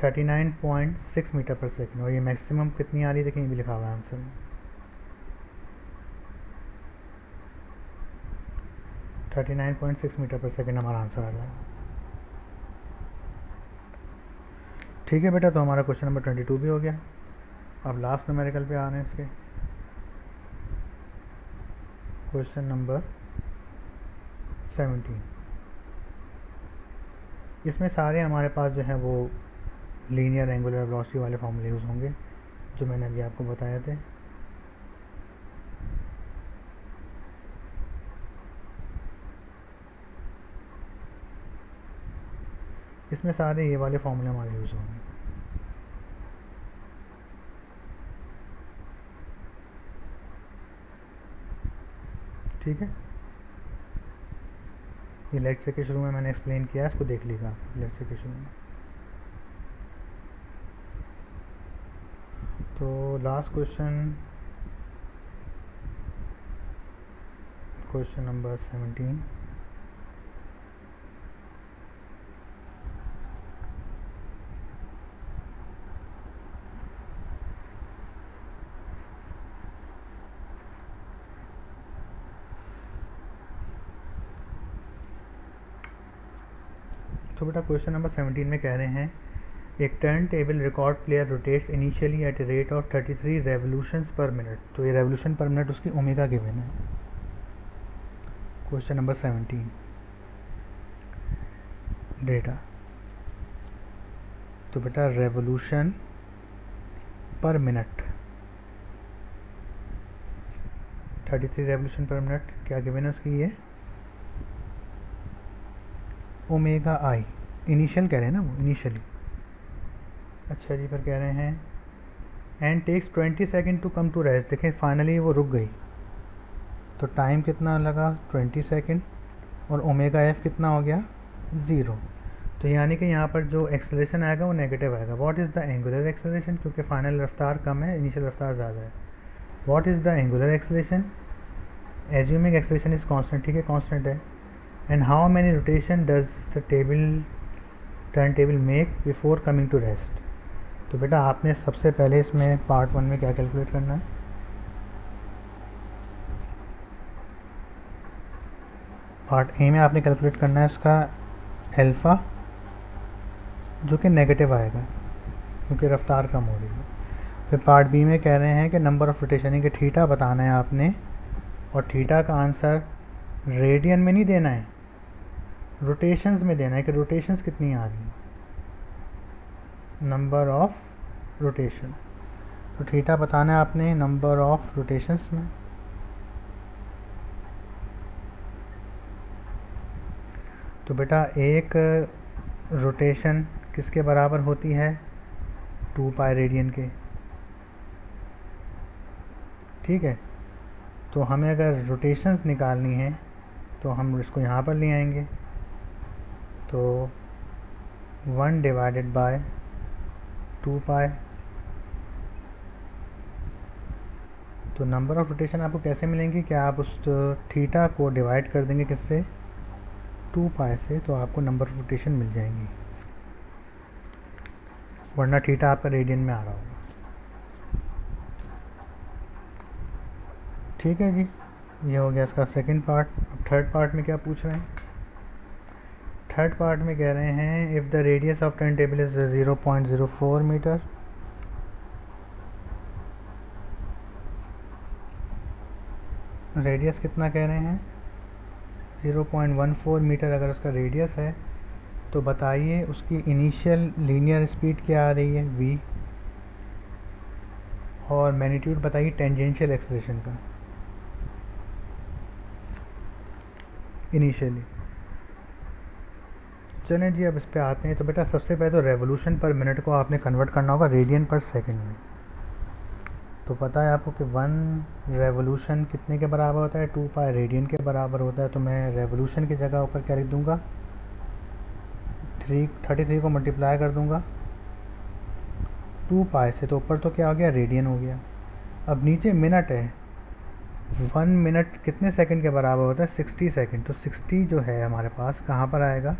39.6 मीटर पर सेकंड, और ये मैक्सिमम कितनी आ रही है देखिए, ये भी लिखा हुआ है आंसर में। 39.6 मीटर पर सेकंड हमारा आंसर आ जाएगा। ठीक है बेटा, तो हमारा क्वेश्चन नंबर 22 भी हो गया। अब लास्ट न्यूमेरिकल पे आ रहे हैं इसके, क्वेश्चन नंबर 17। इसमें सारे हमारे पास जो है वो लीनियर एंगुलर वेलोसिटी वाले फॉर्मूले यूज़ होंगे जो मैंने अभी आपको बताए थे। इसमें सारे ये वाले फॉर्मूले हमारे यूज़ होंगे। ठीक है, ये लेक्चर के शुरू में मैंने एक्सप्लेन किया है, इसको देख लीजिएगा आप लेक्चर के शुरू में। तो लास्ट क्वेश्चन, क्वेश्चन नंबर 17। तो बेटा क्वेश्चन नंबर 17 में कह रहे हैं एक turn table record player rotates initially at a rate of 33 revolutions पर मिनट। तो ये रेवोल्यूशन पर मिनट उसकी ओमेगा गिवन है। Question number 17 data. तो बेटा रेवोल्यूशन पर मिनट 33 रेवोल्यूशन पर मिनट क्या गिवन है उसकी, ये ओमेगा आई इनिशियल कह रहे हैं ना वो, इनिशियली। अच्छा जी, फिर कह रहे हैं and takes 20 second to come to rest. देखें फाइनली वो रुक गई, तो टाइम कितना लगा 20 सेकेंड, और ओमेगा एफ कितना हो गया 0। तो यानी कि यहाँ पर जो एक्सेलरेशन आएगा वो नेगेटिव आएगा। What is the angular acceleration, क्योंकि फाइनल रफ्तार कम है, इनिशियल रफ्तार ज़्यादा है। What is the angular acceleration, assuming acceleration is constant, ठीक है कांस्टेंट है। And how many rotation does the turntable make before coming to rest. तो बेटा आपने सबसे पहले इसमें पार्ट 1 में क्या कैलकुलेट करना है, पार्ट ए में आपने कैलकुलेट करना है उसका अल्फ़ा जो कि नेगेटिव आएगा क्योंकि रफ्तार कम हो रही है। फिर पार्ट बी में कह रहे हैं कि नंबर ऑफ़ रोटेशन के थीटा बताना है आपने, और थीटा का आंसर रेडियन में नहीं देना है, रोटेशंस में देना है कि रोटेशंस कितनी आ रही हैं, नंबर ऑफ रोटेशन। तो थीटा बताना है आपने नंबर ऑफ रोटेशंस में। तो बेटा एक रोटेशन किसके बराबर होती है, 2 पाई रेडियन के। ठीक है, तो हमें अगर रोटेशंस निकालनी है तो हम इसको यहाँ पर ले आएंगे, तो 1 डिवाइडेड बाय 2 पाई। तो नंबर ऑफ रोटेशन आपको कैसे मिलेंगे, क्या आप उस थीटा को डिवाइड कर देंगे किससे, 2 पाई से, तो आपको नंबर ऑफ रोटेशन मिल जाएंगी, वरना थीटा आपका रेडियन में आ रहा होगा। ठीक है जी, ये हो गया इसका सेकंड पार्ट। अब थर्ड पार्ट में क्या पूछ रहे हैं, थर्ड पार्ट में कह रहे हैं if the radius of turntable is 0.04 metre, radius कितना कह रहे हैं 0.14 मीटर अगर उसका रेडियस है, तो बताइए उसकी इनिशियल लीनियर स्पीड क्या आ रही है v, और मैग्नीट्यूड बताइए टेंजेंशियल एक्सेलरेशन का इनिशियली। चलें जी अब इस पे आते हैं। तो बेटा सबसे पहले तो रेवोल्यूशन पर मिनट को आपने कन्वर्ट करना होगा रेडियन पर सेकंड में। तो पता है आपको कि 1 रेवोल्यूशन कितने के बराबर होता है, 2 पाई रेडियन के बराबर होता है। तो मैं रेवोल्यूशन की जगह ऊपर क्या लिख दूंगा, 33 को मल्टीप्लाई कर दूंगा 2 पाई से, तो ऊपर तो क्या हो गया रेडियन हो गया। अब नीचे मिनट है, 1 मिनट कितने सेकंड के बराबर होता है? 60 सेकंड। तो 60 जो है हमारे पास कहाँ पर आएगा?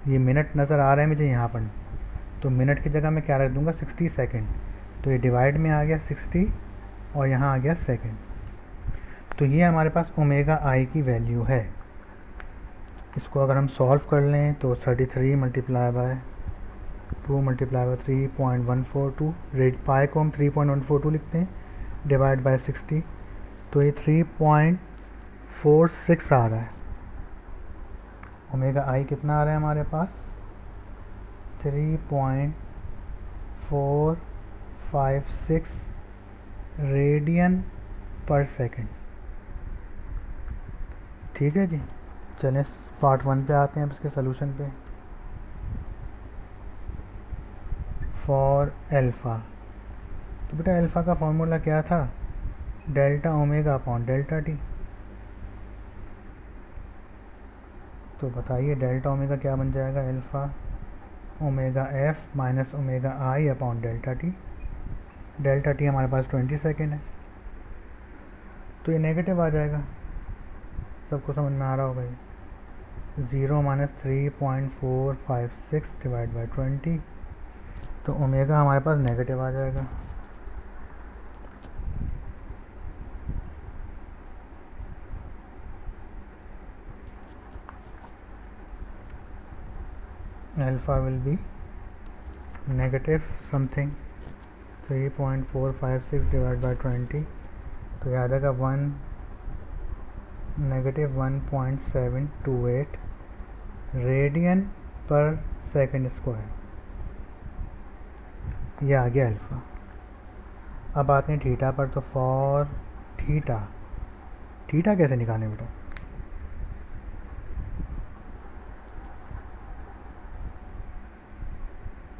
ये मिनट नज़र आ रहा है मुझे यहाँ पर, तो मिनट की जगह मैं क्या रख दूँगा? 60 सेकंड। तो ये डिवाइड में आ गया 60 और यहाँ आ गया सेकंड। तो ये हमारे पास ओमेगा आई की वैल्यू है। इसको अगर हम सॉल्व कर लें तो 33 multiply by 2 multiply by 3.142, rate pi को हम 3.142 लिखते हैं, डिवाइड बाय 60, तो ये 3.46 आ रहा है। ओमेगा आई कितना आ रहा है हमारे पास? 3.456 रेडियन पर सेकंड। ठीक है जी, चलें पार्ट 1 पे आते हैं, अब इसके सोल्यूशन पे। फॉर एल्फ़ा, तो बेटा एल्फ़ा का फॉर्मूला क्या था? Delta omega upon delta T. तो बताइए डेल्टा ओमेगा क्या बन जाएगा? Alpha omega F minus omega आई upon delta T. Delta T हमारे पास 20 सेकेंड है, तो ये नेगेटिव आ जाएगा। सबको समझ में आ रहा होगा ये। 0 माइनस 3.456 डिवाइड बाई 20, तो ओमेगा हमारे पास नेगेटिव आ जाएगा। Alpha will be negative something 3.456 divide by 20, तो याद आएगा -1.728 रेडियन पर सेकंड स्क्वायर। ये आ गया अल्फ़ा। अब आते हैं थीटा पर। तो फॉर थीटा, थीटा कैसे निकालें बेटा?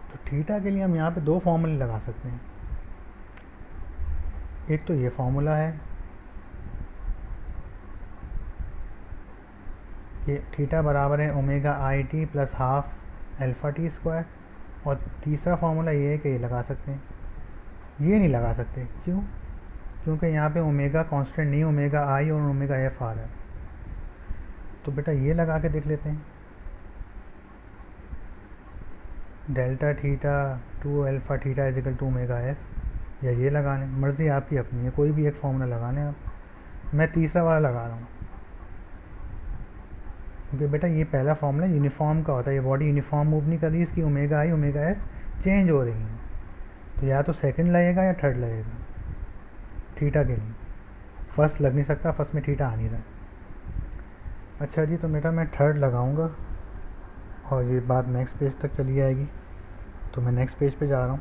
तो थीटा के लिए हम यहाँ पे दो फॉर्मूले लगा सकते हैं। एक तो ये फॉर्मूला है कि थीटा बराबर है omega I T plus half alpha T square, और तीसरा फार्मूला ये है कि ये लगा सकते हैं, ये नहीं लगा सकते। क्यों? क्योंकि यहाँ पे ओमेगा कांस्टेंट नहीं, ओमेगा आई और ओमेगा एफ आ रहा है। तो बेटा ये लगा के देख लेते हैं, delta theta 2 alpha theta equal to omega f, या ये लगा लें, मर्ज़ी आपकी अपनी है, कोई भी एक फार्मूला लगा लें आप। मैं तीसरा वाला लगा रहा हूँ क्योंकि बेटा ये पहला फार्मूला यूनिफॉर्म का होता है, ये बॉडी यूनिफॉर्म मूव नहीं कर रही है, इसकी ओमेगा आई ओमेगा एफ चेंज हो रही है। तो या तो सेकंड लगेगा या थर्ड लगेगा थीटा के लिए, फर्स्ट लग नहीं सकता, फर्स्ट में थीटा आ नहीं रहा है। अच्छा जी, तो बेटा मैं थर्ड लगाऊंगा और ये बात नेक्स्ट पेज तक चली जाएगी। तो मैं नेक्स्ट पेज पे जा रहा हूँ।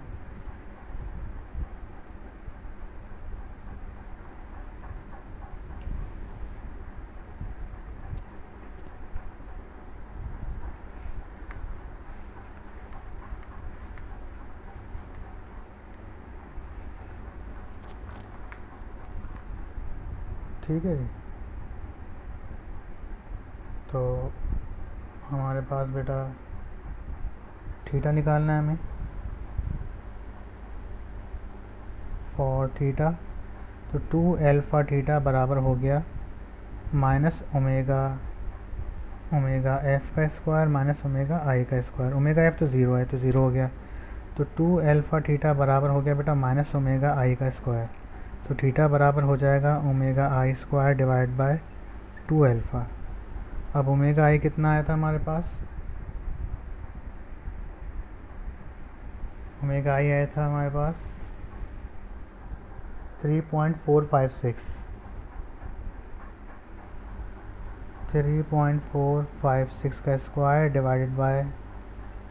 ठीक है जी, तो हमारे पास बेटा थीटा निकालना है हमें। फॉर थीटा, तो 2 अल्फ़ा थीटा बराबर हो गया माइनस ओमेगा ओमेगा एफ का स्क्वायर माइनस ओमेगा आई का स्क्वायर। ओमेगा एफ तो ज़ीरो है, तो ज़ीरो हो गया। तो 2 अल्फ़ा थीटा बराबर हो गया बेटा माइनस ओमेगा आई का स्क्वायर। तो थीटा बराबर हो जाएगा ओमेगा आई स्क्वायर डिवाइड बाय 2 अल्फ़ा। अब ओमेगा आई कितना आया था हमारे पास? ओमेगा आई आया था हमारे पास 3.456 का square divided by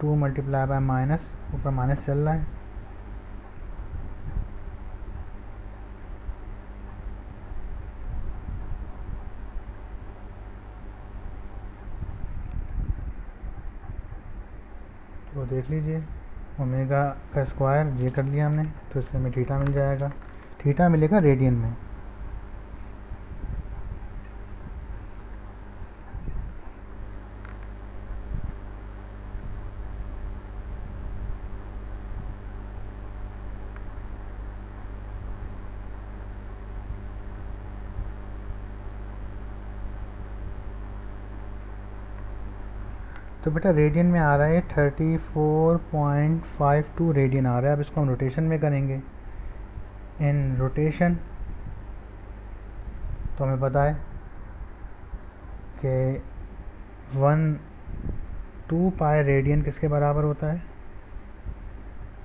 2 multiply bye minus, ऊपर माइनस चल रहा है, तो देख लीजिए ओमेगा का स्क्वायर ये कर लिया हमने, तो इससे हमें थीटा मिल जाएगा। थीटा मिलेगा रेडियन में। तो बेटा रेडियन में आ रहा है 34.52 रेडियन आ रहा है। अब इसको हम रोटेशन में करेंगे। इन रोटेशन तो हमें पता है कि 2 पाई रेडियन किसके बराबर होता है,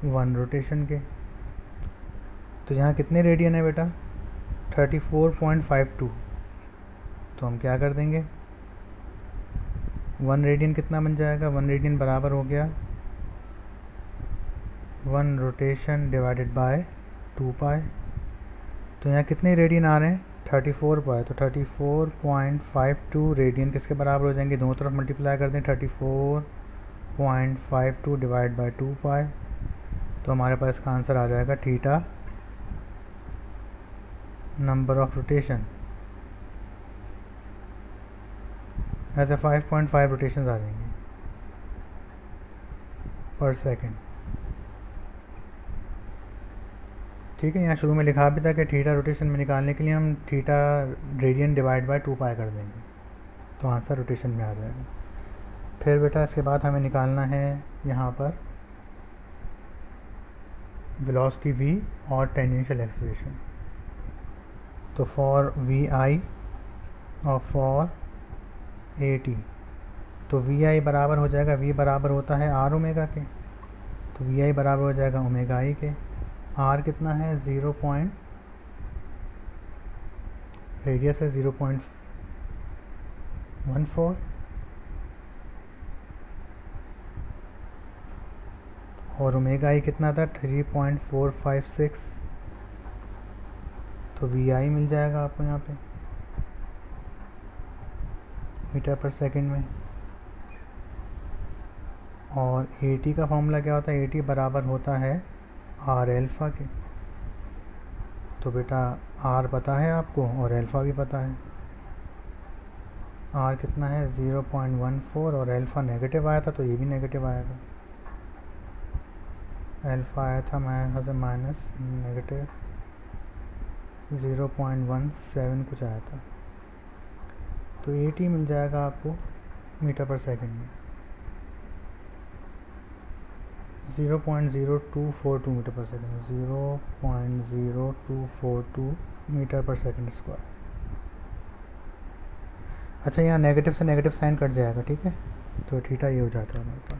1 रोटेशन के। तो यहाँ कितने रेडियन है बेटा, 34.52। तो हम क्या कर देंगे, 1 रेडियन कितना बन जाएगा, 1 रेडियन बराबर हो गया 1 रोटेशन डिवाइडेड बाय 2 पाई। तो यहाँ कितने रेडियन आ रहे हैं, 34 पाई। तो 34.52 रेडियन किसके बराबर हो जाएंगे, दोनों तरफ मल्टीप्लाई कर दें, 34.52 डिवाइड बाय 2 पाई। तो हमारे पास इसका आंसर आ जाएगा थीटा नंबर ऑफ रोटेशन, ऐसे 5.5 रोटेशन आ जाएंगे पर सेकेंड। ठीक है, यहाँ शुरू में लिखा भी था कि थीटा रोटेशन में निकालने के लिए हम थीटा रेडियन डिवाइड बाय 2 पाई कर देंगे, तो आंसर रोटेशन में आ जाएगा। फिर बेटा इसके बाद हमें निकालना है यहाँ पर वेलोसिटी v और टेंजेंशियल एक्सीलरेशन। तो फॉर वी आई और फॉर ए टी, तो वी आई बराबर हो जाएगा, v बराबर होता है आर ओमेगा के, तो वी आई बराबर हो जाएगा ओमेगा आई के। आर कितना है, 0. रेडियस है 0.14 और ओमेगा आई कितना था, 3.456। तो वी आई मिल जाएगा आपको यहाँ पे मीटर पर सेकंड में। और ए टी का फॉर्मूला क्या होता है, ए टी बराबर होता है आर एल्फ़ा के। तो बेटा आर पता है आपको और एल्फ़ा भी पता है। आर कितना है, 0.14 और एल्फ़ा नेगेटिव आया था तो ये भी नेगेटिव आएगा। एल्फ़ा आया था माइनस नेगेटिव 0.17 कुछ आया था। तो ए टी मिल जाएगा आपको मीटर पर सेकंड में 0.0242 मीटर पर सेकंड, 0.0242 मीटर पर सेकंड स्क्वायर। अच्छा, यहाँ नेगेटिव से नेगेटिव साइन कट जाएगा, ठीक है, तो थीटा ये हो जाता है हमारे पास।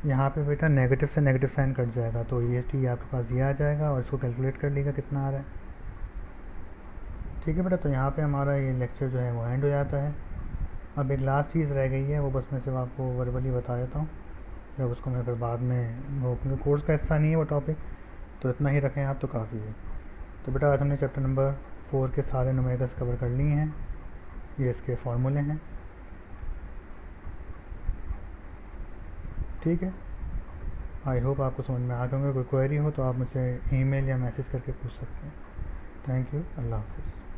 यहाँ पे बेटा नेगेटिव से नेगेटिव साइन कट जाएगा, तो ये टी आपके पास ये आ जाएगा और इसको कैलकुलेट कर लीजिएगा कितना आ रहा है। ठीक है बेटा, तो यहाँ पे हमारा ये लेक्चर जो है वो एंड हो जाता है। अब एक लास्ट चीज़ रह गई है, वो बस मैं सिर्फ आपको वर्बली बता देता हूँ, जब उसको मैं फिर बाद में, वो क्योंकि कोर्स का हिस्सा नहीं है वो टॉपिक, तो इतना ही रखें आप तो काफ़ी है। तो बेटा आज हमने चैप्टर नंबर 4 के सारे न्यूमेरिकल्स कवर कर लिए हैं, ये इसके फॉर्मूले हैं। ठीक है, आई होप आपको समझ में आ गए होंगे। कोई क्वेरी हो तो आप मुझे ईमेल या मैसेज करके पूछ सकते हैं। थैंक यू, अल्लाह हाफ़िज़।